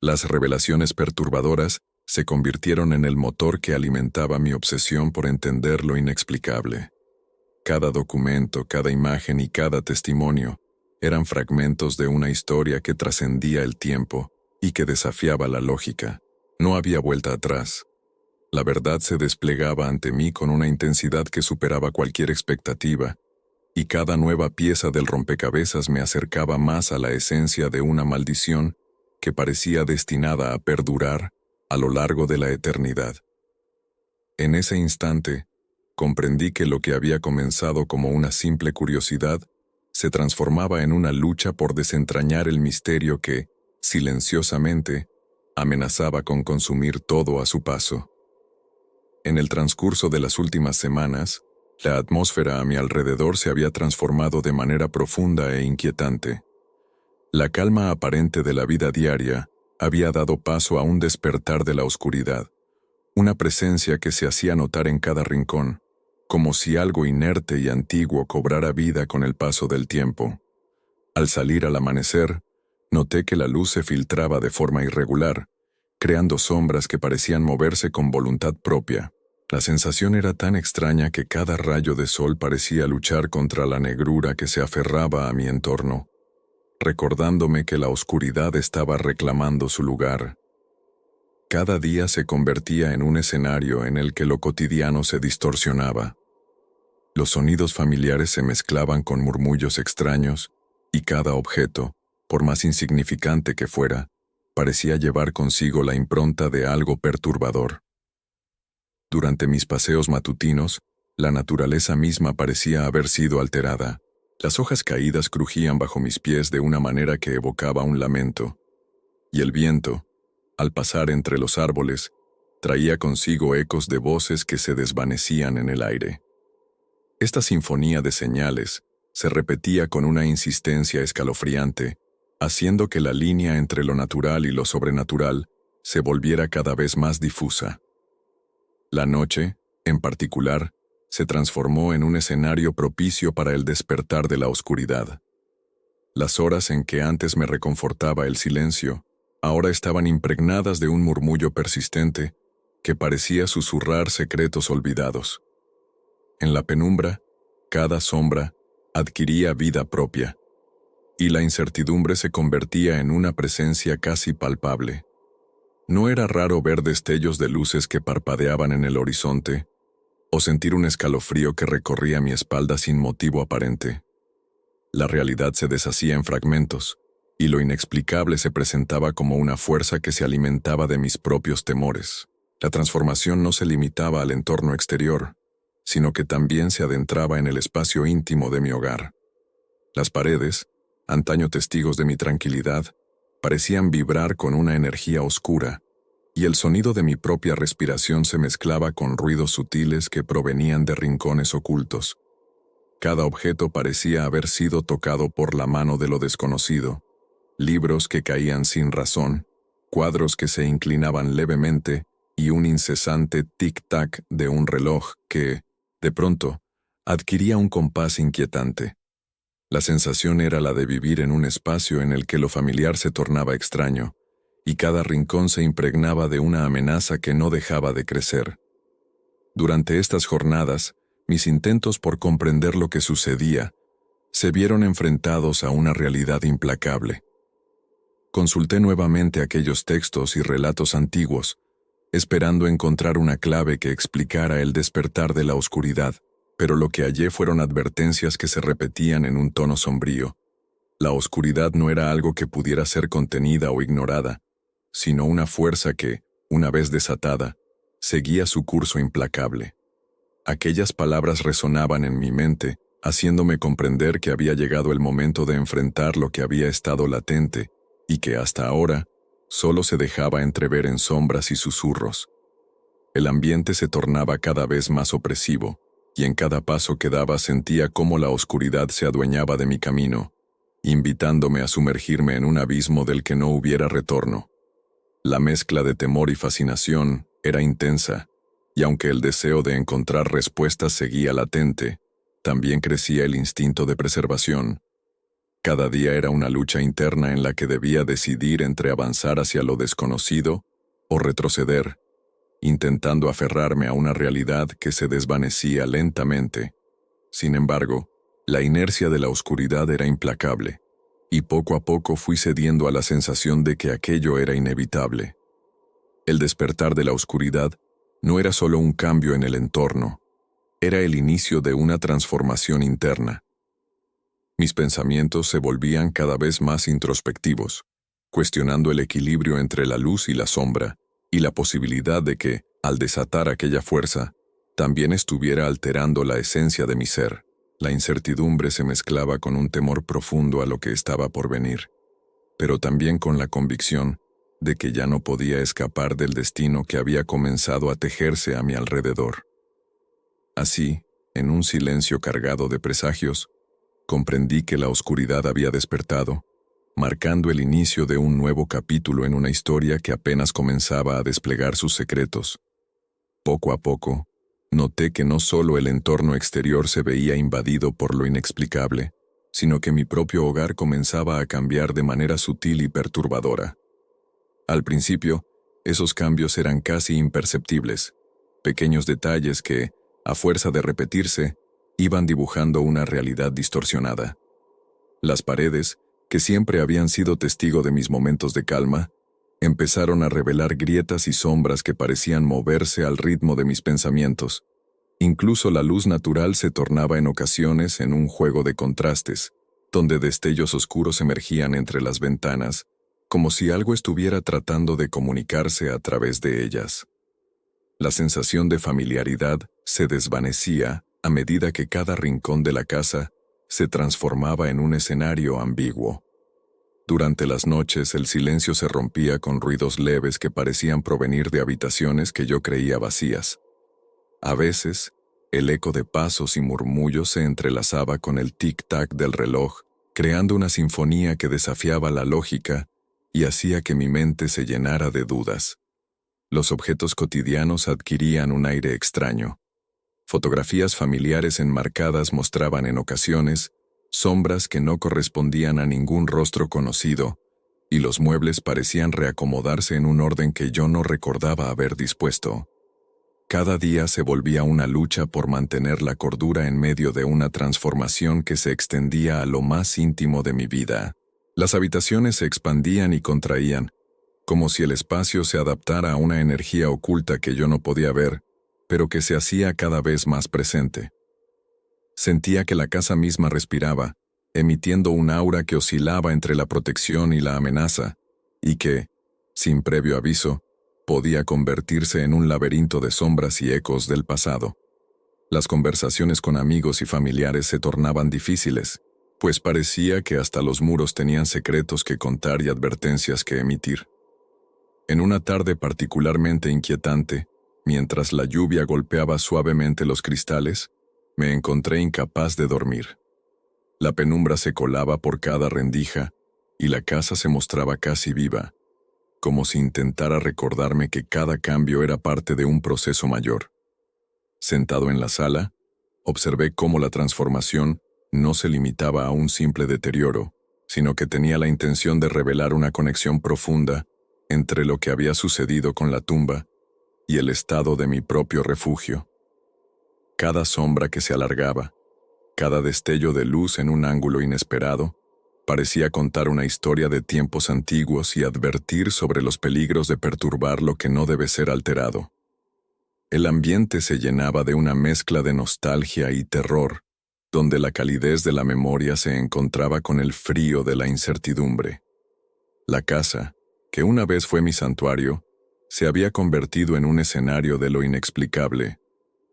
las revelaciones perturbadoras se convirtieron en el motor que alimentaba mi obsesión por entender lo inexplicable. Cada documento, cada imagen y cada testimonio eran fragmentos de una historia que trascendía el tiempo y que desafiaba la lógica. No había vuelta atrás. La verdad se desplegaba ante mí con una intensidad que superaba cualquier expectativa, y cada nueva pieza del rompecabezas me acercaba más a la esencia de una maldición que parecía destinada a perdurar a lo largo de la eternidad. En ese instante, comprendí que lo que había comenzado como una simple curiosidad se transformaba en una lucha por desentrañar el misterio que, silenciosamente, amenazaba con consumir todo a su paso. En el transcurso de las últimas semanas, la atmósfera a mi alrededor se había transformado de manera profunda e inquietante. La calma aparente de la vida diaria había dado paso a un despertar de la oscuridad, una presencia que se hacía notar en cada rincón, como si algo inerte y antiguo cobrara vida con el paso del tiempo. Al salir al amanecer, noté que la luz se filtraba de forma irregular, creando sombras que parecían moverse con voluntad propia. La sensación era tan extraña que cada rayo de sol parecía luchar contra la negrura que se aferraba a mi entorno, recordándome que la oscuridad estaba reclamando su lugar. Cada día se convertía en un escenario en el que lo cotidiano se distorsionaba. Los sonidos familiares se mezclaban con murmullos extraños, y cada objeto, por más insignificante que fuera, parecía llevar consigo la impronta de algo perturbador. Durante mis paseos matutinos, la naturaleza misma parecía haber sido alterada. Las hojas caídas crujían bajo mis pies de una manera que evocaba un lamento, y el viento, al pasar entre los árboles, traía consigo ecos de voces que se desvanecían en el aire. Esta sinfonía de señales se repetía con una insistencia escalofriante, haciendo que la línea entre lo natural y lo sobrenatural se volviera cada vez más difusa. La noche, en particular, se transformó en un escenario propicio para el despertar de la oscuridad. Las horas en que antes me reconfortaba el silencio, ahora estaban impregnadas de un murmullo persistente que parecía susurrar secretos olvidados. En la penumbra, cada sombra adquiría vida propia, y la incertidumbre se convertía en una presencia casi palpable. No era raro ver destellos de luces que parpadeaban en el horizonte, o sentir un escalofrío que recorría mi espalda sin motivo aparente. La realidad se deshacía en fragmentos, y lo inexplicable se presentaba como una fuerza que se alimentaba de mis propios temores. La transformación no se limitaba al entorno exterior, sino que también se adentraba en el espacio íntimo de mi hogar. Las paredes, antaño testigos de mi tranquilidad, parecían vibrar con una energía oscura, y el sonido de mi propia respiración se mezclaba con ruidos sutiles que provenían de rincones ocultos. Cada objeto parecía haber sido tocado por la mano de lo desconocido. Libros que caían sin razón, cuadros que se inclinaban levemente y un incesante tic-tac de un reloj que, de pronto, adquiría un compás inquietante. La sensación era la de vivir en un espacio en el que lo familiar se tornaba extraño, y cada rincón se impregnaba de una amenaza que no dejaba de crecer. Durante estas jornadas, mis intentos por comprender lo que sucedía se vieron enfrentados a una realidad implacable. Consulté nuevamente aquellos textos y relatos antiguos, esperando encontrar una clave que explicara el despertar de la oscuridad, pero lo que hallé fueron advertencias que se repetían en un tono sombrío. La oscuridad no era algo que pudiera ser contenida o ignorada, sino una fuerza que, una vez desatada, seguía su curso implacable. Aquellas palabras resonaban en mi mente, haciéndome comprender que había llegado el momento de enfrentar lo que había estado latente, y que hasta ahora solo se dejaba entrever en sombras y susurros. El ambiente se tornaba cada vez más opresivo, y en cada paso que daba sentía cómo la oscuridad se adueñaba de mi camino, invitándome a sumergirme en un abismo del que no hubiera retorno. La mezcla de temor y fascinación era intensa, y aunque el deseo de encontrar respuestas seguía latente, también crecía el instinto de preservación. Cada día era una lucha interna en la que debía decidir entre avanzar hacia lo desconocido o retroceder, intentando aferrarme a una realidad que se desvanecía lentamente. Sin embargo, la inercia de la oscuridad era implacable, y poco a poco fui cediendo a la sensación de que aquello era inevitable. El despertar de la oscuridad no era solo un cambio en el entorno, era el inicio de una transformación interna. Mis pensamientos se volvían cada vez más introspectivos, cuestionando el equilibrio entre la luz y la sombra, y la posibilidad de que, al desatar aquella fuerza, también estuviera alterando la esencia de mi ser. La incertidumbre se mezclaba con un temor profundo a lo que estaba por venir, pero también con la convicción de que ya no podía escapar del destino que había comenzado a tejerse a mi alrededor. Así, en un silencio cargado de presagios, comprendí que la oscuridad había despertado, marcando el inicio de un nuevo capítulo en una historia que apenas comenzaba a desplegar sus secretos. Poco a poco, noté que no solo el entorno exterior se veía invadido por lo inexplicable, sino que mi propio hogar comenzaba a cambiar de manera sutil y perturbadora. Al principio, esos cambios eran casi imperceptibles, pequeños detalles que, a fuerza de repetirse, iban dibujando una realidad distorsionada. Las paredes, que siempre habían sido testigo de mis momentos de calma, empezaron a revelar grietas y sombras que parecían moverse al ritmo de mis pensamientos. Incluso la luz natural se tornaba en ocasiones en un juego de contrastes, donde destellos oscuros emergían entre las ventanas, como si algo estuviera tratando de comunicarse a través de ellas. La sensación de familiaridad se desvanecía a medida que cada rincón de la casa se transformaba en un escenario ambiguo. Durante las noches el silencio se rompía con ruidos leves que parecían provenir de habitaciones que yo creía vacías. A veces, el eco de pasos y murmullos se entrelazaba con el tic-tac del reloj, creando una sinfonía que desafiaba la lógica y hacía que mi mente se llenara de dudas. Los objetos cotidianos adquirían un aire extraño. Fotografías familiares enmarcadas mostraban en ocasiones sombras que no correspondían a ningún rostro conocido, y los muebles parecían reacomodarse en un orden que yo no recordaba haber dispuesto. Cada día se volvía una lucha por mantener la cordura en medio de una transformación que se extendía a lo más íntimo de mi vida. Las habitaciones se expandían y contraían, como si el espacio se adaptara a una energía oculta que yo no podía ver, pero que se hacía cada vez más presente. Sentía que la casa misma respiraba, emitiendo un aura que oscilaba entre la protección y la amenaza, y que, sin previo aviso, podía convertirse en un laberinto de sombras y ecos del pasado. Las conversaciones con amigos y familiares se tornaban difíciles, pues parecía que hasta los muros tenían secretos que contar y advertencias que emitir. En una tarde particularmente inquietante, mientras la lluvia golpeaba suavemente los cristales, me encontré incapaz de dormir. La penumbra se colaba por cada rendija y la casa se mostraba casi viva, como si intentara recordarme que cada cambio era parte de un proceso mayor. Sentado en la sala, observé cómo la transformación no se limitaba a un simple deterioro, sino que tenía la intención de revelar una conexión profunda entre lo que había sucedido con la tumba y el estado de mi propio refugio. Cada sombra que se alargaba, cada destello de luz en un ángulo inesperado, parecía contar una historia de tiempos antiguos y advertir sobre los peligros de perturbar lo que no debe ser alterado. El ambiente se llenaba de una mezcla de nostalgia y terror, donde la calidez de la memoria se encontraba con el frío de la incertidumbre. La casa, que una vez fue mi santuario, se había convertido en un escenario de lo inexplicable,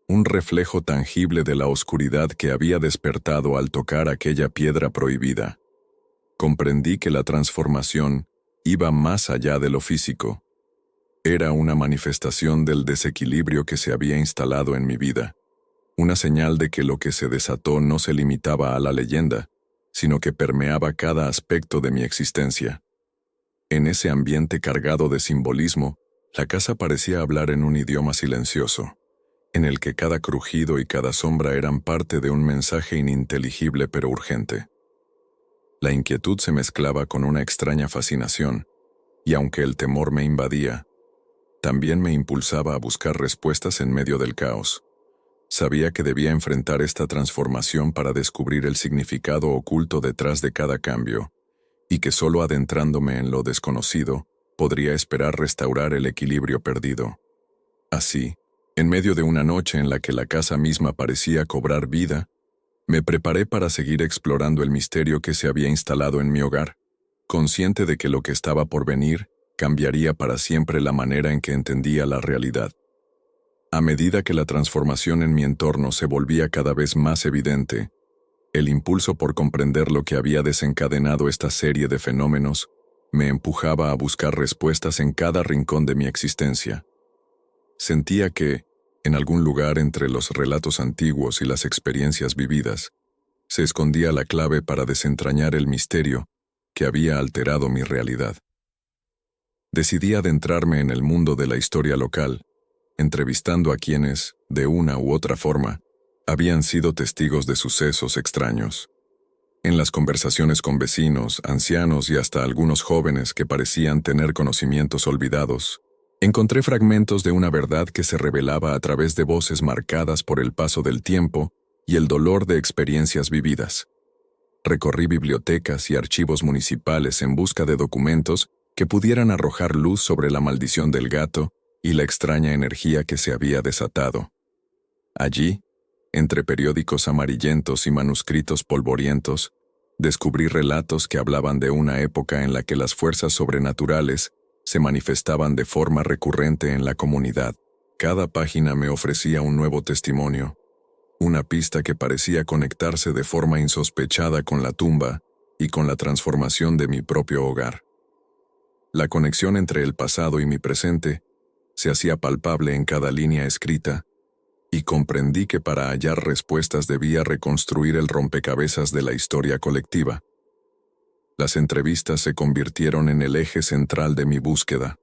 un reflejo tangible de la oscuridad que había despertado al tocar aquella piedra prohibida. Comprendí que la transformación iba más allá de lo físico. Era una manifestación del desequilibrio que se había instalado en mi vida, una señal de que lo que se desató no se limitaba a la leyenda, sino que permeaba cada aspecto de mi existencia. En ese ambiente cargado de simbolismo, la casa parecía hablar en un idioma silencioso, en el que cada crujido y cada sombra eran parte de un mensaje ininteligible pero urgente. La inquietud se mezclaba con una extraña fascinación, y aunque el temor me invadía, también me impulsaba a buscar respuestas en medio del caos. Sabía que debía enfrentar esta transformación para descubrir el significado oculto detrás de cada cambio, y que solo adentrándome en lo desconocido podría esperar restaurar el equilibrio perdido. Así, en medio de una noche en la que la casa misma parecía cobrar vida, me preparé para seguir explorando el misterio que se había instalado en mi hogar, consciente de que lo que estaba por venir cambiaría para siempre la manera en que entendía la realidad. A medida que la transformación en mi entorno se volvía cada vez más evidente, el impulso por comprender lo que había desencadenado esta serie de fenómenos me empujaba a buscar respuestas en cada rincón de mi existencia. Sentía que, en algún lugar entre los relatos antiguos y las experiencias vividas, se escondía la clave para desentrañar el misterio que había alterado mi realidad. Decidí adentrarme en el mundo de la historia local, entrevistando a quienes, de una u otra forma, habían sido testigos de sucesos extraños. En las conversaciones con vecinos, ancianos y hasta algunos jóvenes que parecían tener conocimientos olvidados, encontré fragmentos de una verdad que se revelaba a través de voces marcadas por el paso del tiempo y el dolor de experiencias vividas. Recorrí bibliotecas y archivos municipales en busca de documentos que pudieran arrojar luz sobre la maldición del gato y la extraña energía que se había desatado. Allí, entre periódicos amarillentos y manuscritos polvorientos, descubrí relatos que hablaban de una época en la que las fuerzas sobrenaturales se manifestaban de forma recurrente en la comunidad. Cada página me ofrecía un nuevo testimonio, una pista que parecía conectarse de forma insospechada con la tumba y con la transformación de mi propio hogar. La conexión entre el pasado y mi presente se hacía palpable en cada línea escrita, y comprendí que para hallar respuestas debía reconstruir el rompecabezas de la historia colectiva. Las entrevistas se convirtieron en el eje central de mi búsqueda.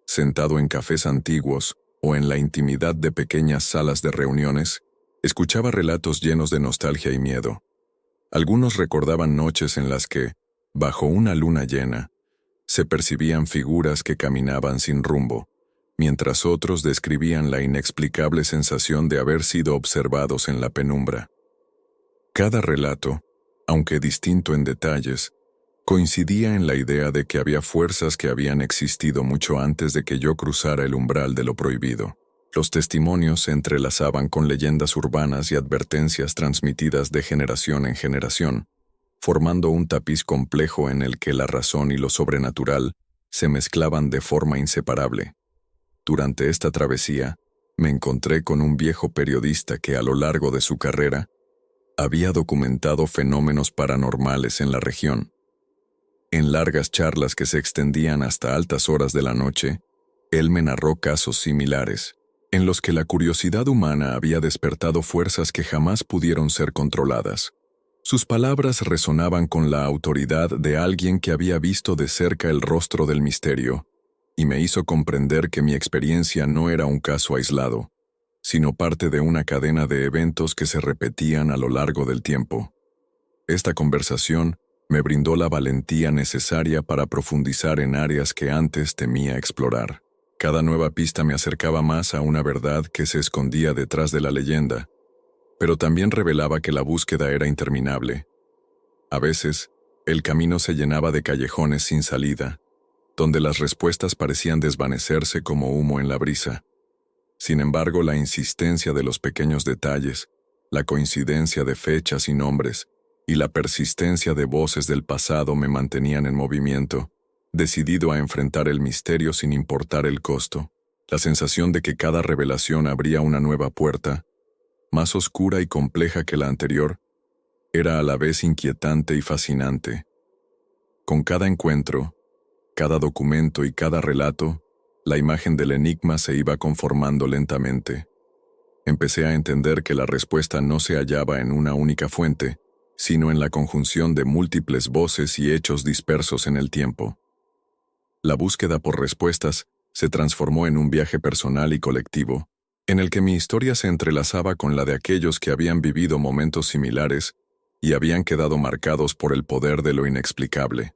Sentado en cafés antiguos o en la intimidad de pequeñas salas de reuniones, escuchaba relatos llenos de nostalgia y miedo. Algunos recordaban noches en las que, bajo una luna llena, se percibían figuras que caminaban sin rumbo, mientras otros describían la inexplicable sensación de haber sido observados en la penumbra. Cada relato, aunque distinto en detalles, coincidía en la idea de que había fuerzas que habían existido mucho antes de que yo cruzara el umbral de lo prohibido. Los testimonios se entrelazaban con leyendas urbanas y advertencias transmitidas de generación en generación, formando un tapiz complejo en el que la razón y lo sobrenatural se mezclaban de forma inseparable. Durante esta travesía, me encontré con un viejo periodista que a lo largo de su carrera había documentado fenómenos paranormales en la región. En largas charlas que se extendían hasta altas horas de la noche, él me narró casos similares, en los que la curiosidad humana había despertado fuerzas que jamás pudieron ser controladas. Sus palabras resonaban con la autoridad de alguien que había visto de cerca el rostro del misterio, y me hizo comprender que mi experiencia no era un caso aislado, sino parte de una cadena de eventos que se repetían a lo largo del tiempo. Esta conversación me brindó la valentía necesaria para profundizar en áreas que antes temía explorar. Cada nueva pista me acercaba más a una verdad que se escondía detrás de la leyenda, pero también revelaba que la búsqueda era interminable. A veces, el camino se llenaba de callejones sin salida, donde las respuestas parecían desvanecerse como humo en la brisa. Sin embargo, la insistencia de los pequeños detalles, la coincidencia de fechas y nombres, y la persistencia de voces del pasado me mantenían en movimiento, decidido a enfrentar el misterio sin importar el costo. La sensación de que cada revelación abría una nueva puerta, más oscura y compleja que la anterior, era a la vez inquietante y fascinante. Con cada encuentro, cada documento y cada relato, la imagen del enigma se iba conformando lentamente. Empecé a entender que la respuesta no se hallaba en una única fuente, sino en la conjunción de múltiples voces y hechos dispersos en el tiempo. La búsqueda por respuestas se transformó en un viaje personal y colectivo, en el que mi historia se entrelazaba con la de aquellos que habían vivido momentos similares y habían quedado marcados por el poder de lo inexplicable.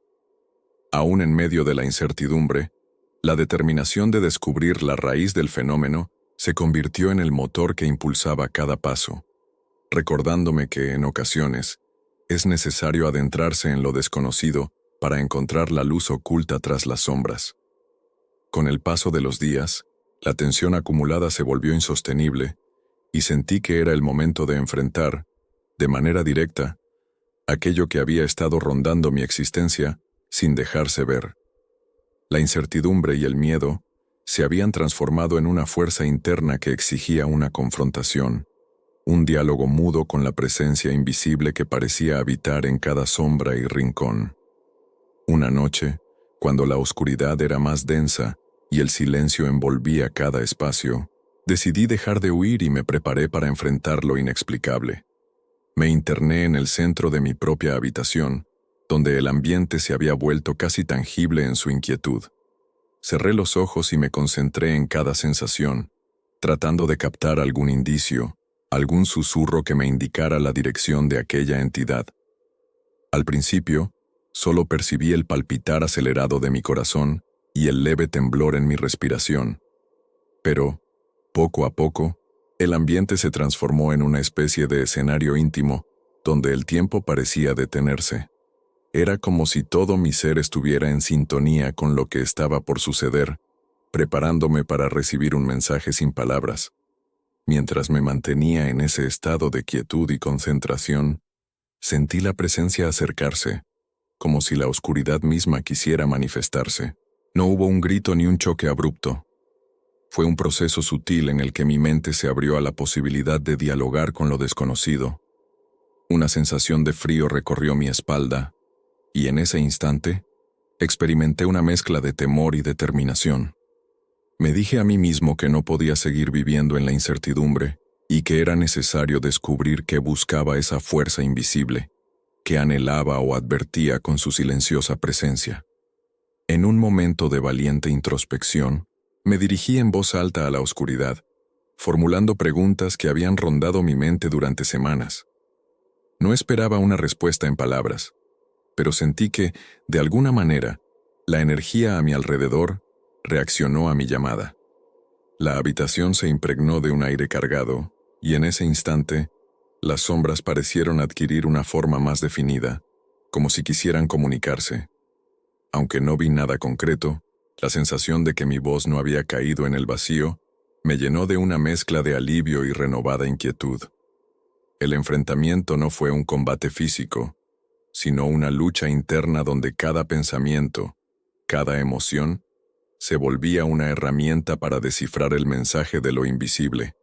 Aún en medio de la incertidumbre, la determinación de descubrir la raíz del fenómeno se convirtió en el motor que impulsaba cada paso, recordándome que, en ocasiones, es necesario adentrarse en lo desconocido para encontrar la luz oculta tras las sombras. Con el paso de los días, la tensión acumulada se volvió insostenible y sentí que era el momento de enfrentar, de manera directa, aquello que había estado rondando mi existencia sin dejarse ver. La incertidumbre y el miedo se habían transformado en una fuerza interna que exigía una confrontación, un diálogo mudo con la presencia invisible que parecía habitar en cada sombra y rincón. Una noche, cuando la oscuridad era más densa y el silencio envolvía cada espacio, decidí dejar de huir y me preparé para enfrentar lo inexplicable. Me interné en el centro de mi propia habitación, donde el ambiente se había vuelto casi tangible en su inquietud. Cerré los ojos y me concentré en cada sensación, tratando de captar algún indicio, algún susurro que me indicara la dirección de aquella entidad. Al principio, solo percibí el palpitar acelerado de mi corazón y el leve temblor en mi respiración. Pero, poco a poco, el ambiente se transformó en una especie de escenario íntimo, donde el tiempo parecía detenerse. Era como si todo mi ser estuviera en sintonía con lo que estaba por suceder, preparándome para recibir un mensaje sin palabras. Mientras me mantenía en ese estado de quietud y concentración, sentí la presencia acercarse, como si la oscuridad misma quisiera manifestarse. No hubo un grito ni un choque abrupto. Fue un proceso sutil en el que mi mente se abrió a la posibilidad de dialogar con lo desconocido. Una sensación de frío recorrió mi espalda, y en ese instante, experimenté una mezcla de temor y determinación. Me dije a mí mismo que no podía seguir viviendo en la incertidumbre y que era necesario descubrir qué buscaba esa fuerza invisible, que anhelaba o advertía con su silenciosa presencia. En un momento de valiente introspección, me dirigí en voz alta a la oscuridad, formulando preguntas que habían rondado mi mente durante semanas. No esperaba una respuesta en palabras, pero sentí que, de alguna manera, la energía a mi alrededor reaccionó a mi llamada. La habitación se impregnó de un aire cargado, y en ese instante, las sombras parecieron adquirir una forma más definida, como si quisieran comunicarse. Aunque no vi nada concreto, la sensación de que mi voz no había caído en el vacío me llenó de una mezcla de alivio y renovada inquietud. El enfrentamiento no fue un combate físico, sino una lucha interna donde cada pensamiento, cada emoción, se volvía una herramienta para descifrar el mensaje de lo invisible.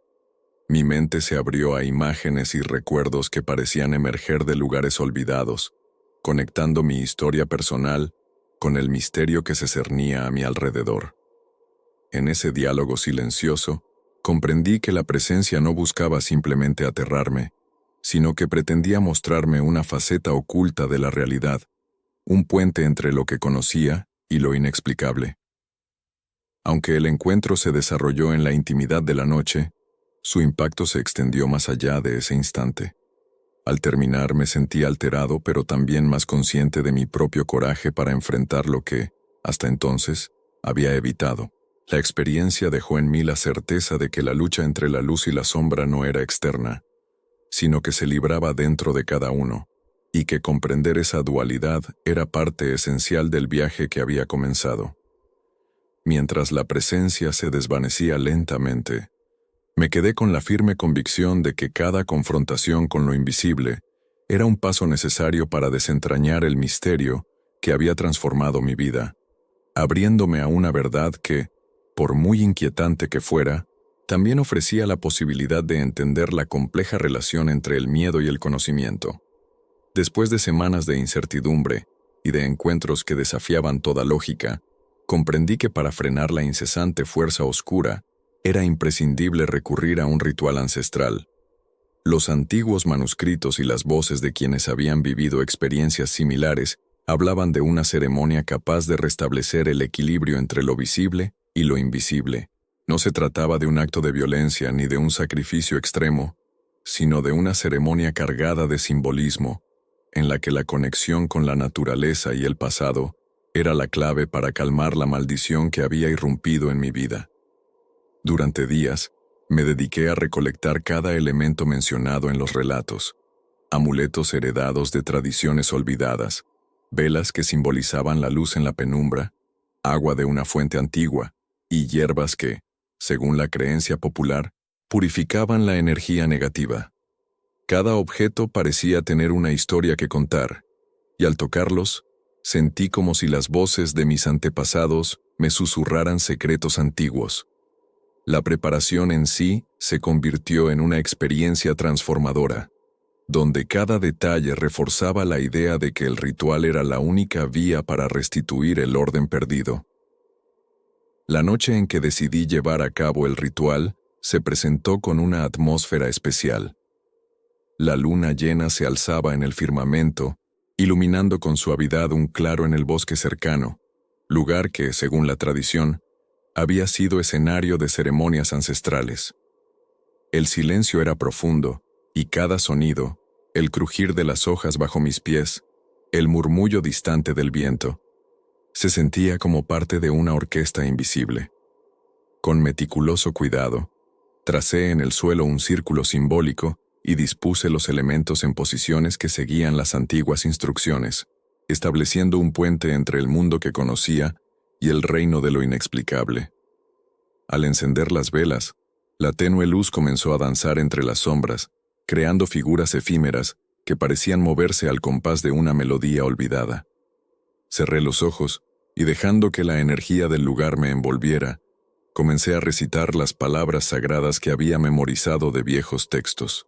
Mi mente se abrió a imágenes y recuerdos que parecían emerger de lugares olvidados, conectando mi historia personal con el misterio que se cernía a mi alrededor. En ese diálogo silencioso, comprendí que la presencia no buscaba simplemente aterrarme, sino que pretendía mostrarme una faceta oculta de la realidad, un puente entre lo que conocía y lo inexplicable. Aunque el encuentro se desarrolló en la intimidad de la noche, su impacto se extendió más allá de ese instante. Al terminar me sentí alterado, pero también más consciente de mi propio coraje para enfrentar lo que, hasta entonces, había evitado. La experiencia dejó en mí la certeza de que la lucha entre la luz y la sombra no era externa, sino que se libraba dentro de cada uno, y que comprender esa dualidad era parte esencial del viaje que había comenzado. Mientras la presencia se desvanecía lentamente, me quedé con la firme convicción de que cada confrontación con lo invisible era un paso necesario para desentrañar el misterio que había transformado mi vida, abriéndome a una verdad que, por muy inquietante que fuera, también ofrecía la posibilidad de entender la compleja relación entre el miedo y el conocimiento. Después de semanas de incertidumbre y de encuentros que desafiaban toda lógica, comprendí que para frenar la incesante fuerza oscura, era imprescindible recurrir a un ritual ancestral. Los antiguos manuscritos y las voces de quienes habían vivido experiencias similares hablaban de una ceremonia capaz de restablecer el equilibrio entre lo visible y lo invisible. No se trataba de un acto de violencia ni de un sacrificio extremo, sino de una ceremonia cargada de simbolismo, en la que la conexión con la naturaleza y el pasado era la clave para calmar la maldición que había irrumpido en mi vida. Durante días, me dediqué a recolectar cada elemento mencionado en los relatos, amuletos heredados de tradiciones olvidadas, velas que simbolizaban la luz en la penumbra, agua de una fuente antigua y hierbas que, según la creencia popular, purificaban la energía negativa. Cada objeto parecía tener una historia que contar, y al tocarlos, sentí como si las voces de mis antepasados me susurraran secretos antiguos. La preparación en sí se convirtió en una experiencia transformadora, donde cada detalle reforzaba la idea de que el ritual era la única vía para restituir el orden perdido. La noche en que decidí llevar a cabo el ritual se presentó con una atmósfera especial. La luna llena se alzaba en el firmamento, iluminando con suavidad un claro en el bosque cercano, lugar que, según la tradición, había sido escenario de ceremonias ancestrales. El silencio era profundo, y cada sonido, el crujir de las hojas bajo mis pies, el murmullo distante del viento, se sentía como parte de una orquesta invisible. Con meticuloso cuidado, tracé en el suelo un círculo simbólico y dispuse los elementos en posiciones que seguían las antiguas instrucciones, estableciendo un puente entre el mundo que conocía y el reino de lo inexplicable. Al encender las velas, la tenue luz comenzó a danzar entre las sombras, creando figuras efímeras que parecían moverse al compás de una melodía olvidada. Cerré los ojos y, dejando que la energía del lugar me envolviera, comencé a recitar las palabras sagradas que había memorizado de viejos textos.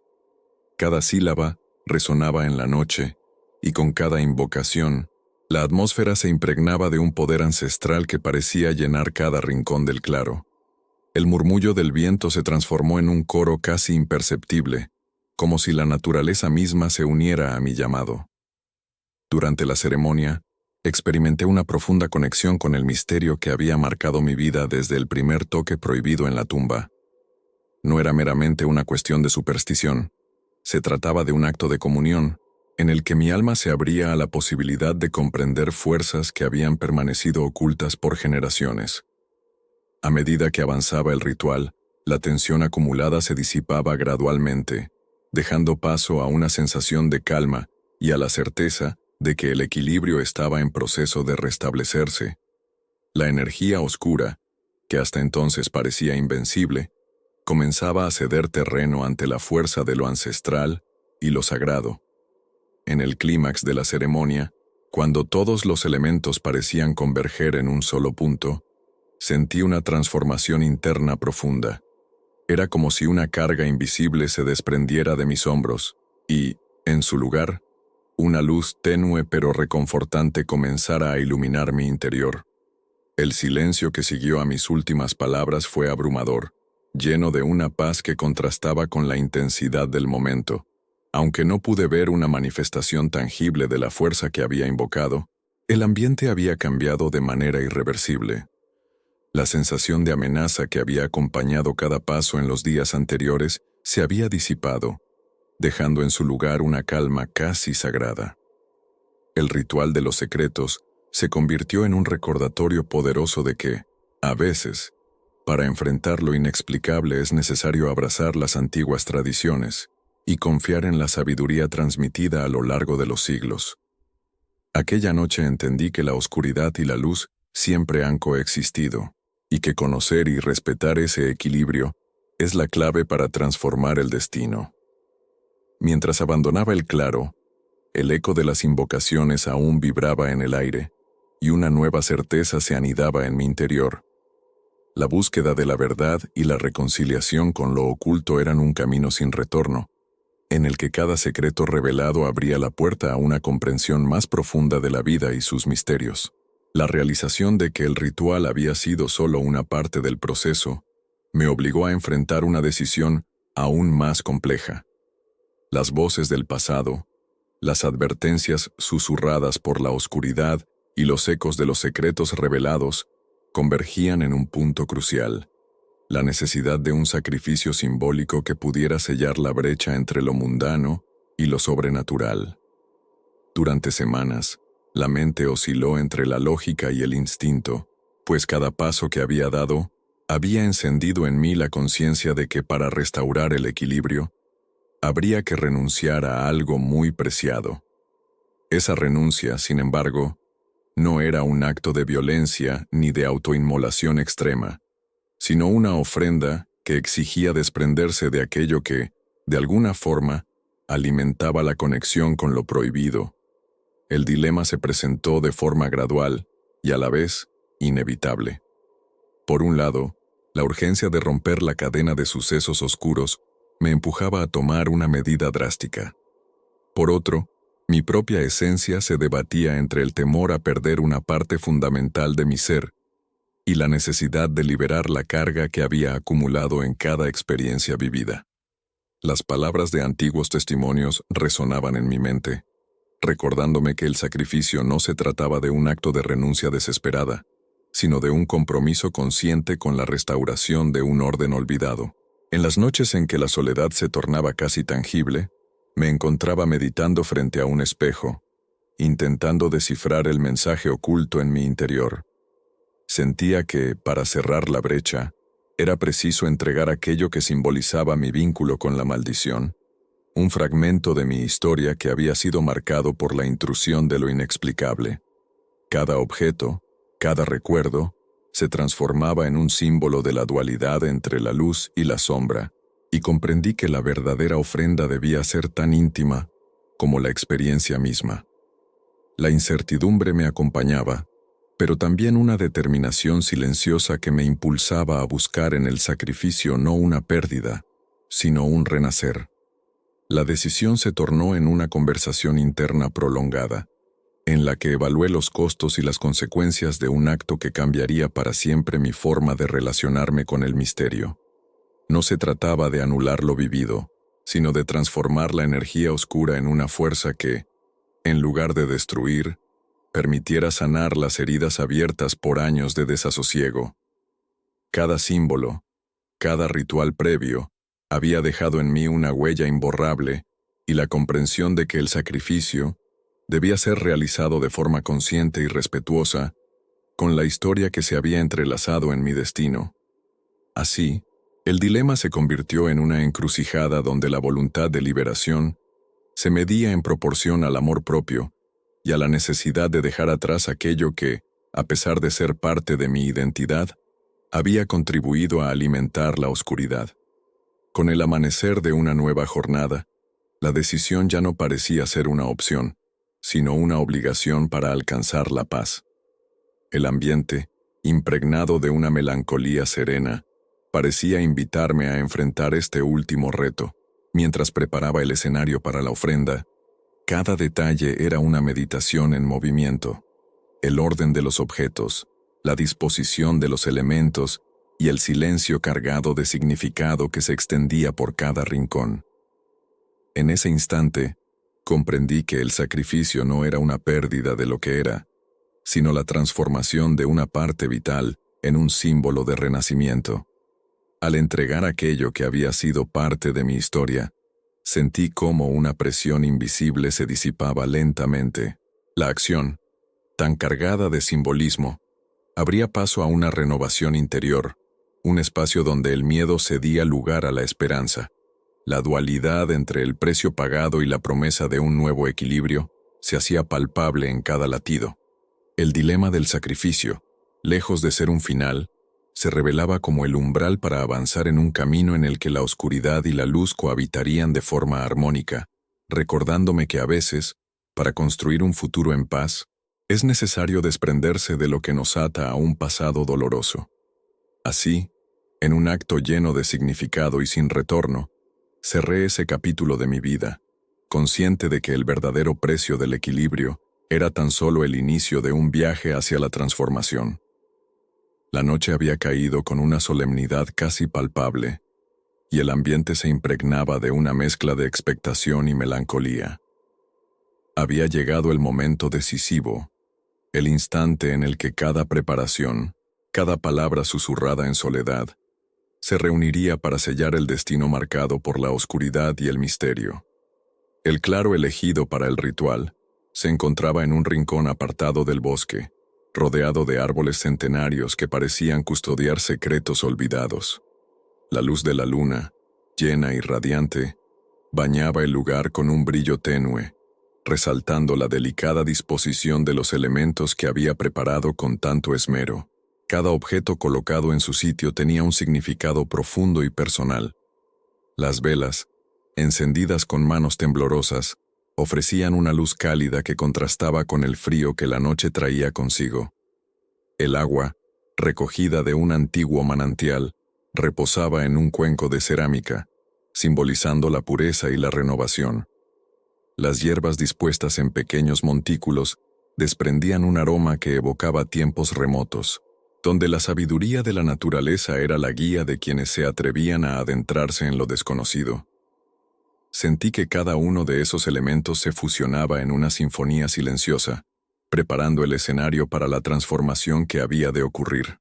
Cada sílaba resonaba en la noche, y con cada invocación, la atmósfera se impregnaba de un poder ancestral que parecía llenar cada rincón del claro. El murmullo del viento se transformó en un coro casi imperceptible, como si la naturaleza misma se uniera a mi llamado. Durante la ceremonia, experimenté una profunda conexión con el misterio que había marcado mi vida desde el primer toque prohibido en la tumba. No era meramente una cuestión de superstición, Se trataba de un acto de comunión, en el que mi alma se abría a la posibilidad de comprender fuerzas que habían permanecido ocultas por generaciones. A medida que avanzaba el ritual, la tensión acumulada se disipaba gradualmente, dejando paso a una sensación de calma y a la certeza de que el equilibrio estaba en proceso de restablecerse. La energía oscura, que hasta entonces parecía invencible, comenzaba a ceder terreno ante la fuerza de lo ancestral y lo sagrado. En el clímax de la ceremonia, cuando todos los elementos parecían converger en un solo punto, sentí una transformación interna profunda. Era como si una carga invisible se desprendiera de mis hombros y, en su lugar, una luz tenue pero reconfortante comenzara a iluminar mi interior. El silencio que siguió a mis últimas palabras fue abrumador, lleno de una paz que contrastaba con la intensidad del momento. Aunque no pude ver una manifestación tangible de la fuerza que había invocado, el ambiente había cambiado de manera irreversible. La sensación de amenaza que había acompañado cada paso en los días anteriores se había disipado, dejando en su lugar una calma casi sagrada. El ritual de los secretos se convirtió en un recordatorio poderoso de que, a veces, para enfrentar lo inexplicable es necesario abrazar las antiguas tradiciones y confiar en la sabiduría transmitida a lo largo de los siglos. Aquella noche entendí que la oscuridad y la luz siempre han coexistido, y que conocer y respetar ese equilibrio es la clave para transformar el destino. Mientras abandonaba el claro, el eco de las invocaciones aún vibraba en el aire, y una nueva certeza se anidaba en mi interior. La búsqueda de la verdad y la reconciliación con lo oculto eran un camino sin retorno, en el que cada secreto revelado abría la puerta a una comprensión más profunda de la vida y sus misterios. La realización de que el ritual había sido solo una parte del proceso me obligó a enfrentar una decisión aún más compleja. Las voces del pasado, las advertencias susurradas por la oscuridad y los ecos de los secretos revelados convergían en un punto crucial: la necesidad de un sacrificio simbólico que pudiera sellar la brecha entre lo mundano y lo sobrenatural. Durante semanas, la mente osciló entre la lógica y el instinto, pues cada paso que había dado había encendido en mí la conciencia de que para restaurar el equilibrio, habría que renunciar a algo muy preciado. Esa renuncia, sin embargo, no era un acto de violencia ni de autoinmolación extrema, sino una ofrenda que exigía desprenderse de aquello que, de alguna forma, alimentaba la conexión con lo prohibido. El dilema se presentó de forma gradual y a la vez inevitable. Por un lado, la urgencia de romper la cadena de sucesos oscuros me empujaba a tomar una medida drástica. Por otro, mi propia esencia se debatía entre el temor a perder una parte fundamental de mi ser y la necesidad de liberar la carga que había acumulado en cada experiencia vivida. Las palabras de antiguos testimonios resonaban en mi mente, recordándome que el sacrificio no se trataba de un acto de renuncia desesperada, sino de un compromiso consciente con la restauración de un orden olvidado. En las noches en que la soledad se tornaba casi tangible, me encontraba meditando frente a un espejo, intentando descifrar el mensaje oculto en mi interior. Sentía que, para cerrar la brecha, era preciso entregar aquello que simbolizaba mi vínculo con la maldición, un fragmento de mi historia que había sido marcado por la intrusión de lo inexplicable. Cada objeto, cada recuerdo, se transformaba en un símbolo de la dualidad entre la luz y la sombra, y comprendí que la verdadera ofrenda debía ser tan íntima como la experiencia misma. La incertidumbre me acompañaba, pero también una determinación silenciosa que me impulsaba a buscar en el sacrificio no una pérdida, sino un renacer. La decisión se tornó en una conversación interna prolongada, en la que evalué los costos y las consecuencias de un acto que cambiaría para siempre mi forma de relacionarme con el misterio. No se trataba de anular lo vivido, sino de transformar la energía oscura en una fuerza que, en lugar de destruir, permitiera sanar las heridas abiertas por años de desasosiego. Cada símbolo, cada ritual previo, había dejado en mí una huella imborrable y la comprensión de que el sacrificio debía ser realizado de forma consciente y respetuosa con la historia que se había entrelazado en mi destino. Así, el dilema se convirtió en una encrucijada donde la voluntad de liberación se medía en proporción al amor propio y a la necesidad de dejar atrás aquello que, a pesar de ser parte de mi identidad, había contribuido a alimentar la oscuridad. Con el amanecer de una nueva jornada, la decisión ya no parecía ser una opción, sino una obligación para alcanzar la paz. El ambiente, impregnado de una melancolía serena, parecía invitarme a enfrentar este último reto. Mientras preparaba el escenario para la ofrenda, cada detalle era una meditación en movimiento. El orden de los objetos, la disposición de los elementos y el silencio cargado de significado que se extendía por cada rincón. En ese instante, comprendí que el sacrificio no era una pérdida de lo que era, sino la transformación de una parte vital en un símbolo de renacimiento. Al entregar aquello que había sido parte de mi historia, sentí cómo una presión invisible se disipaba lentamente. La acción, tan cargada de simbolismo, abría paso a una renovación interior, un espacio donde el miedo cedía lugar a la esperanza. La dualidad entre el precio pagado y la promesa de un nuevo equilibrio se hacía palpable en cada latido. El dilema del sacrificio, lejos de ser un final, se revelaba como el umbral para avanzar en un camino en el que la oscuridad y la luz cohabitarían de forma armónica, recordándome que a veces, para construir un futuro en paz, es necesario desprenderse de lo que nos ata a un pasado doloroso. Así, en un acto lleno de significado y sin retorno, cerré ese capítulo de mi vida, consciente de que el verdadero precio del equilibrio era tan solo el inicio de un viaje hacia la transformación. La noche había caído con una solemnidad casi palpable, y el ambiente se impregnaba de una mezcla de expectación y melancolía. Había llegado el momento decisivo, el instante en el que cada preparación, cada palabra susurrada en soledad, se reuniría para sellar el destino marcado por la oscuridad y el misterio. El claro elegido para el ritual se encontraba en un rincón apartado del bosque, rodeado de árboles centenarios que parecían custodiar secretos olvidados. La luz de la luna, llena y radiante, bañaba el lugar con un brillo tenue, resaltando la delicada disposición de los elementos que había preparado con tanto esmero. Cada objeto colocado en su sitio tenía un significado profundo y personal. Las velas, encendidas con manos temblorosas, ofrecían una luz cálida que contrastaba con el frío que la noche traía consigo. El agua, recogida de un antiguo manantial, reposaba en un cuenco de cerámica, simbolizando la pureza y la renovación. Las hierbas dispuestas en pequeños montículos desprendían un aroma que evocaba tiempos remotos, donde la sabiduría de la naturaleza era la guía de quienes se atrevían a adentrarse en lo desconocido. Sentí que cada uno de esos elementos se fusionaba en una sinfonía silenciosa, preparando el escenario para la transformación que había de ocurrir.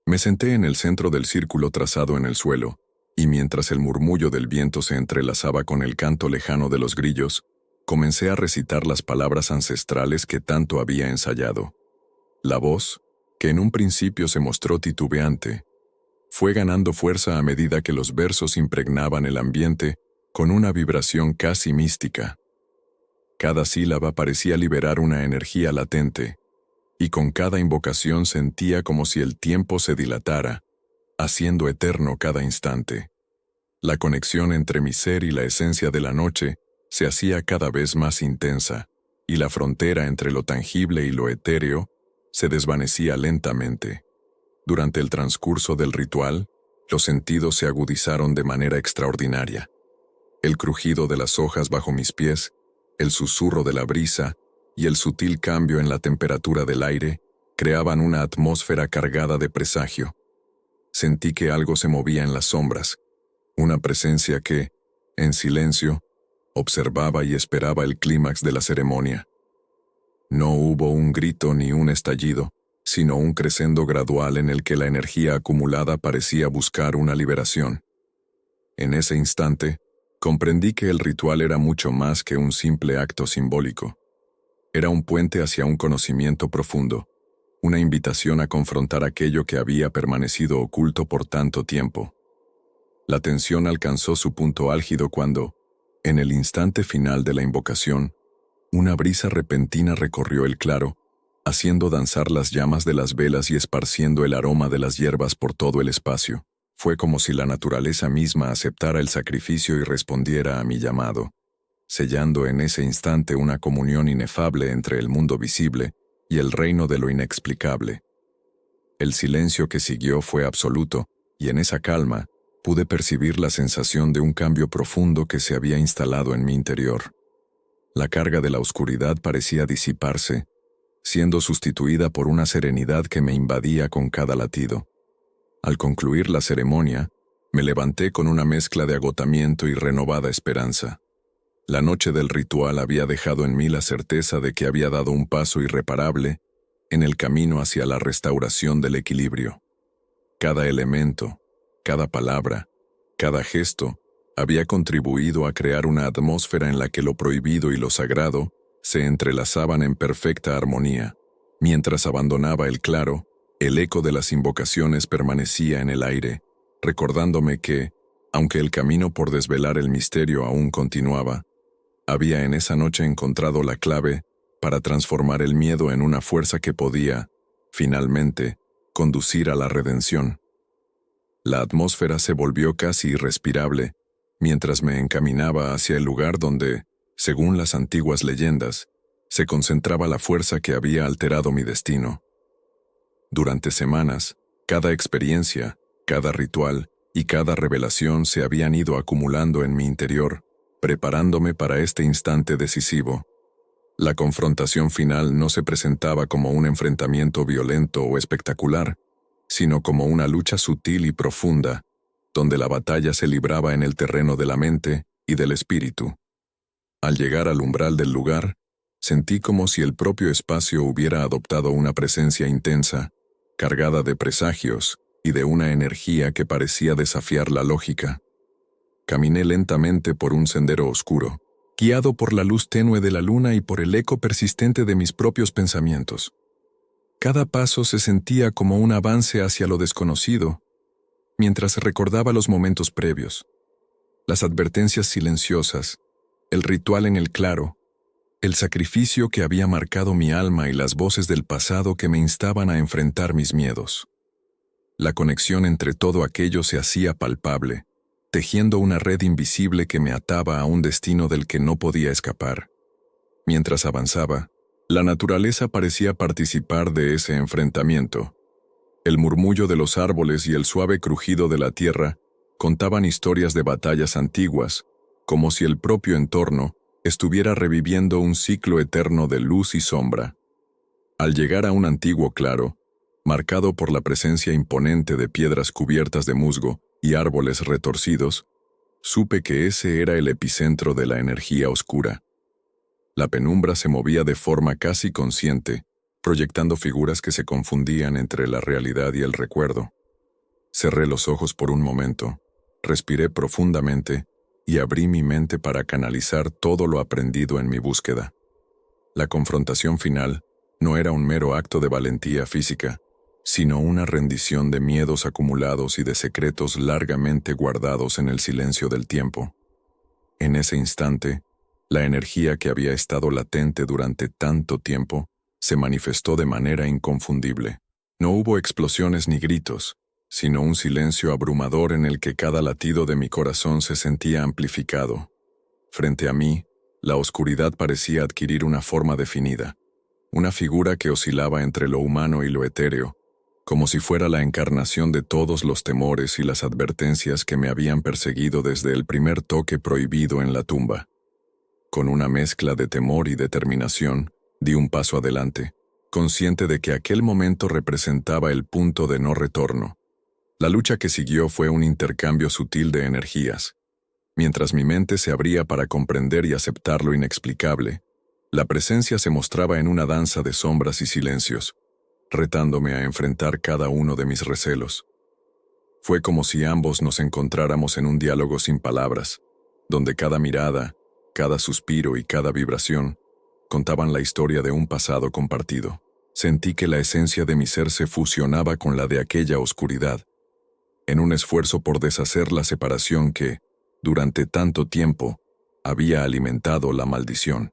Me senté en el centro del círculo trazado en el suelo, y mientras el murmullo del viento se entrelazaba con el canto lejano de los grillos, comencé a recitar las palabras ancestrales que tanto había ensayado. La voz, que en un principio se mostró titubeante, fue ganando fuerza a medida que los versos impregnaban el ambiente con una vibración casi mística. Cada sílaba parecía liberar una energía latente, y con cada invocación sentía como si el tiempo se dilatara, haciendo eterno cada instante. La conexión entre mi ser y la esencia de la noche se hacía cada vez más intensa, y la frontera entre lo tangible y lo etéreo se desvanecía lentamente. Durante el transcurso del ritual, los sentidos se agudizaron de manera extraordinaria. El crujido de las hojas bajo mis pies, el susurro de la brisa y el sutil cambio en la temperatura del aire creaban una atmósfera cargada de presagio. Sentí que algo se movía en las sombras, una presencia que, en silencio, observaba y esperaba el clímax de la ceremonia. No hubo un grito ni un estallido, sino un crescendo gradual en el que la energía acumulada parecía buscar una liberación. En ese instante, Comprendí que el ritual era mucho más que un simple acto simbólico. Era un puente hacia un conocimiento profundo, una invitación a confrontar aquello que había permanecido oculto por tanto tiempo. La tensión alcanzó su punto álgido cuando, en el instante final de la invocación, una brisa repentina recorrió el claro, haciendo danzar las llamas de las velas y esparciendo el aroma de las hierbas por todo el espacio. Fue como si la naturaleza misma aceptara el sacrificio y respondiera a mi llamado, sellando en ese instante una comunión inefable entre el mundo visible y el reino de lo inexplicable. El silencio que siguió fue absoluto, y en esa calma pude percibir la sensación de un cambio profundo que se había instalado en mi interior. La carga de la oscuridad parecía disiparse, siendo sustituida por una serenidad que me invadía con cada latido. Al concluir la ceremonia, me levanté con una mezcla de agotamiento y renovada esperanza. La noche del ritual había dejado en mí la certeza de que había dado un paso irreparable en el camino hacia la restauración del equilibrio. Cada elemento, cada palabra, cada gesto, había contribuido a crear una atmósfera en la que lo prohibido y lo sagrado se entrelazaban en perfecta armonía. Mientras abandonaba el claro, el eco de las invocaciones permanecía en el aire, recordándome que, aunque el camino por desvelar el misterio aún continuaba, había en esa noche encontrado la clave para transformar el miedo en una fuerza que podía, finalmente, conducir a la redención. La atmósfera se volvió casi irrespirable mientras me encaminaba hacia el lugar donde, según las antiguas leyendas, se concentraba la fuerza que había alterado mi destino. Durante semanas, cada experiencia, cada ritual y cada revelación se habían ido acumulando en mi interior, preparándome para este instante decisivo. La confrontación final no se presentaba como un enfrentamiento violento o espectacular, sino como una lucha sutil y profunda, donde la batalla se libraba en el terreno de la mente y del espíritu. Al llegar al umbral del lugar, sentí como si el propio espacio hubiera adoptado una presencia intensa, cargada de presagios y de una energía que parecía desafiar la lógica. Caminé lentamente por un sendero oscuro, guiado por la luz tenue de la luna y por el eco persistente de mis propios pensamientos. Cada paso se sentía como un avance hacia lo desconocido, mientras recordaba los momentos previos, las advertencias silenciosas, el ritual en el claro, el sacrificio que había marcado mi alma y las voces del pasado que me instaban a enfrentar mis miedos. La conexión entre todo aquello se hacía palpable, tejiendo una red invisible que me ataba a un destino del que no podía escapar. Mientras avanzaba, la naturaleza parecía participar de ese enfrentamiento. El murmullo de los árboles y el suave crujido de la tierra contaban historias de batallas antiguas, como si el propio entorno estuviera reviviendo un ciclo eterno de luz y sombra. Al llegar a un antiguo claro, marcado por la presencia imponente de piedras cubiertas de musgo y árboles retorcidos, supe que ese era el epicentro de la energía oscura. La penumbra se movía de forma casi consciente, proyectando figuras que se confundían entre la realidad y el recuerdo. Cerré los ojos por un momento, respiré profundamente y abrí mi mente para canalizar todo lo aprendido en mi búsqueda. La confrontación final no era un mero acto de valentía física, sino una rendición de miedos acumulados y de secretos largamente guardados en el silencio del tiempo. En ese instante, la energía que había estado latente durante tanto tiempo se manifestó de manera inconfundible. No hubo explosiones ni gritos, sino un silencio abrumador en el que cada latido de mi corazón se sentía amplificado. Frente a mí, la oscuridad parecía adquirir una forma definida, una figura que oscilaba entre lo humano y lo etéreo, como si fuera la encarnación de todos los temores y las advertencias que me habían perseguido desde el primer toque prohibido en la tumba. Con una mezcla de temor y determinación, di un paso adelante, consciente de que aquel momento representaba el punto de no retorno. La lucha que siguió fue un intercambio sutil de energías. Mientras mi mente se abría para comprender y aceptar lo inexplicable, la presencia se mostraba en una danza de sombras y silencios, retándome a enfrentar cada uno de mis recelos. Fue como si ambos nos encontráramos en un diálogo sin palabras, donde cada mirada, cada suspiro y cada vibración contaban la historia de un pasado compartido. Sentí que la esencia de mi ser se fusionaba con la de aquella oscuridad, en un esfuerzo por deshacer la separación que, durante tanto tiempo, había alimentado la maldición.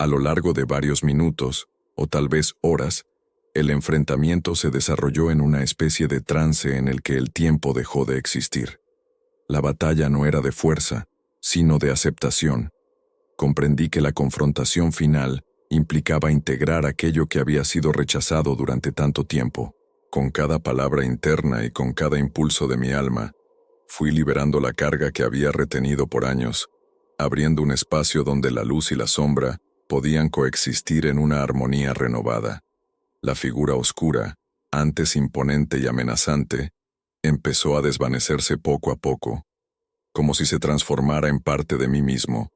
A lo largo de varios minutos, o tal vez horas, el enfrentamiento se desarrolló en una especie de trance en el que el tiempo dejó de existir. La batalla no era de fuerza, sino de aceptación. Comprendí que la confrontación final implicaba integrar aquello que había sido rechazado durante tanto tiempo. Con cada palabra interna y con cada impulso de mi alma, fui liberando la carga que había retenido por años, abriendo un espacio donde la luz y la sombra podían coexistir en una armonía renovada. La figura oscura, antes imponente y amenazante, empezó a desvanecerse poco a poco, como si se transformara en parte de mí mismo,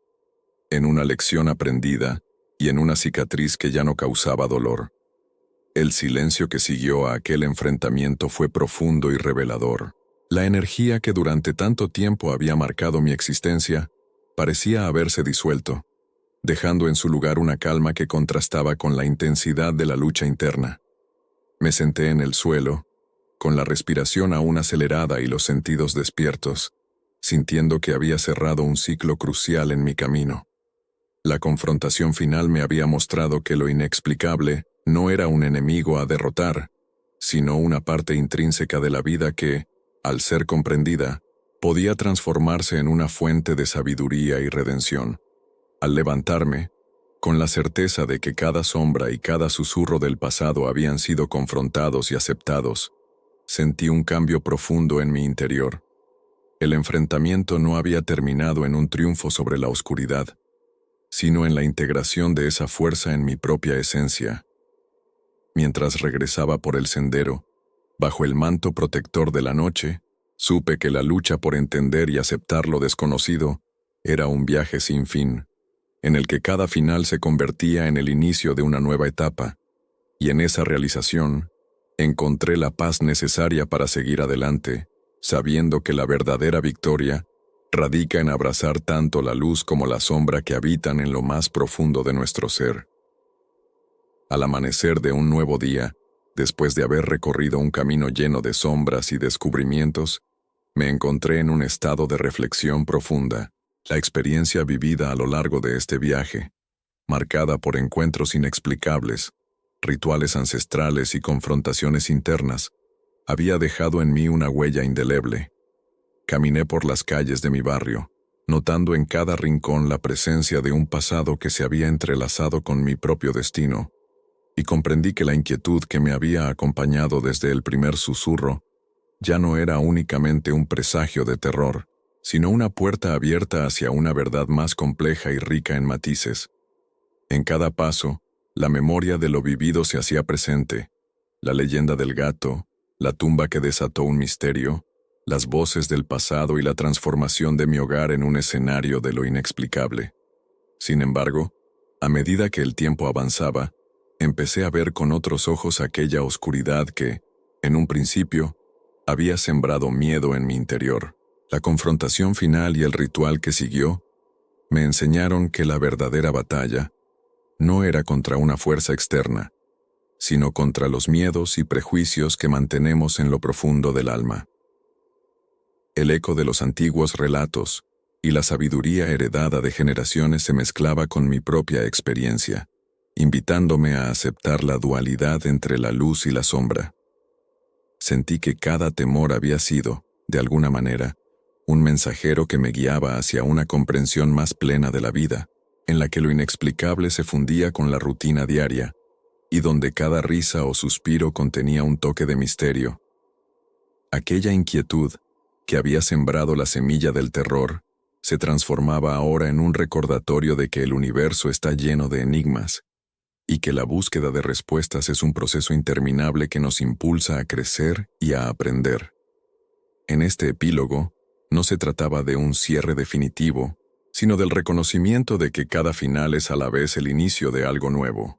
en una lección aprendida y en una cicatriz que ya no causaba dolor. El silencio que siguió a aquel enfrentamiento fue profundo y revelador. La energía que durante tanto tiempo había marcado mi existencia parecía haberse disuelto, dejando en su lugar una calma que contrastaba con la intensidad de la lucha interna. Me senté en el suelo, con la respiración aún acelerada y los sentidos despiertos, sintiendo que había cerrado un ciclo crucial en mi camino. La confrontación final me había mostrado que lo inexplicable no era un enemigo a derrotar, sino una parte intrínseca de la vida que, al ser comprendida, podía transformarse en una fuente de sabiduría y redención. Al levantarme, con la certeza de que cada sombra y cada susurro del pasado habían sido confrontados y aceptados, sentí un cambio profundo en mi interior. El enfrentamiento no había terminado en un triunfo sobre la oscuridad, sino en la integración de esa fuerza en mi propia esencia. Mientras regresaba por el sendero, bajo el manto protector de la noche, supe que la lucha por entender y aceptar lo desconocido era un viaje sin fin, en el que cada final se convertía en el inicio de una nueva etapa, y en esa realización encontré la paz necesaria para seguir adelante, sabiendo que la verdadera victoria radica en abrazar tanto la luz como la sombra que habitan en lo más profundo de nuestro ser. Al amanecer de un nuevo día, después de haber recorrido un camino lleno de sombras y descubrimientos, me encontré en un estado de reflexión profunda. La experiencia vivida a lo largo de este viaje, marcada por encuentros inexplicables, rituales ancestrales y confrontaciones internas, había dejado en mí una huella indeleble. Caminé por las calles de mi barrio, notando en cada rincón la presencia de un pasado que se había entrelazado con mi propio destino, y comprendí que la inquietud que me había acompañado desde el primer susurro ya no era únicamente un presagio de terror, sino una puerta abierta hacia una verdad más compleja y rica en matices. En cada paso, la memoria de lo vivido se hacía presente, la leyenda del gato, la tumba que desató un misterio, las voces del pasado y la transformación de mi hogar en un escenario de lo inexplicable. Sin embargo, a medida que el tiempo avanzaba, empecé a ver con otros ojos aquella oscuridad que, en un principio, había sembrado miedo en mi interior. La confrontación final y el ritual que siguió me enseñaron que la verdadera batalla no era contra una fuerza externa, sino contra los miedos y prejuicios que mantenemos en lo profundo del alma. El eco de los antiguos relatos y la sabiduría heredada de generaciones se mezclaba con mi propia experiencia, invitándome a aceptar la dualidad entre la luz y la sombra. Sentí que cada temor había sido, de alguna manera, un mensajero que me guiaba hacia una comprensión más plena de la vida, en la que lo inexplicable se fundía con la rutina diaria, y donde cada risa o suspiro contenía un toque de misterio. Aquella inquietud, que había sembrado la semilla del terror, se transformaba ahora en un recordatorio de que el universo está lleno de enigmas, y que la búsqueda de respuestas es un proceso interminable que nos impulsa a crecer y a aprender. En este epílogo, no se trataba de un cierre definitivo, sino del reconocimiento de que cada final es a la vez el inicio de algo nuevo.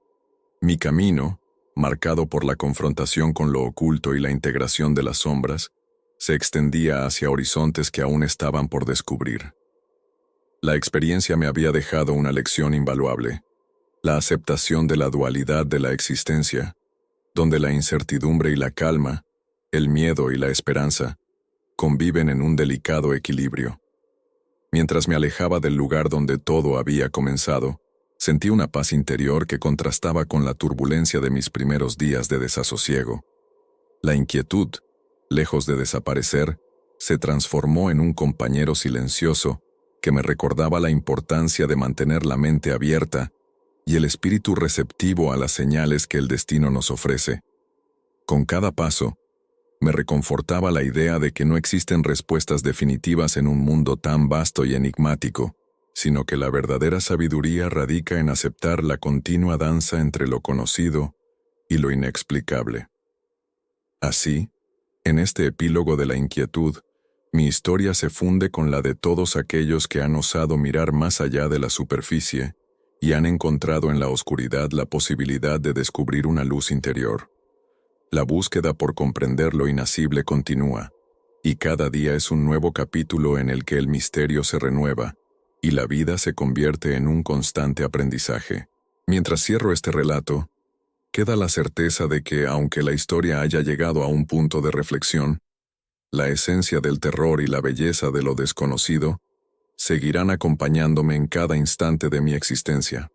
Mi camino, marcado por la confrontación con lo oculto y la integración de las sombras, se extendía hacia horizontes que aún estaban por descubrir. La experiencia me había dejado una lección invaluable, la aceptación de la dualidad de la existencia, donde la incertidumbre y la calma, el miedo y la esperanza, conviven en un delicado equilibrio. Mientras me alejaba del lugar donde todo había comenzado, sentí una paz interior que contrastaba con la turbulencia de mis primeros días de desasosiego. La inquietud, lejos de desaparecer, se transformó en un compañero silencioso que me recordaba la importancia de mantener la mente abierta y el espíritu receptivo a las señales que el destino nos ofrece. Con cada paso, me reconfortaba la idea de que no existen respuestas definitivas en un mundo tan vasto y enigmático, sino que la verdadera sabiduría radica en aceptar la continua danza entre lo conocido y lo inexplicable. Así, en este epílogo de la inquietud, mi historia se funde con la de todos aquellos que han osado mirar más allá de la superficie y han encontrado en la oscuridad la posibilidad de descubrir una luz interior. La búsqueda por comprender lo inacible continúa, y cada día es un nuevo capítulo en el que el misterio se renueva y la vida se convierte en un constante aprendizaje. Mientras cierro este relato, queda la certeza de que, aunque la historia haya llegado a un punto de reflexión, la esencia del terror y la belleza de lo desconocido seguirán acompañándome en cada instante de mi existencia.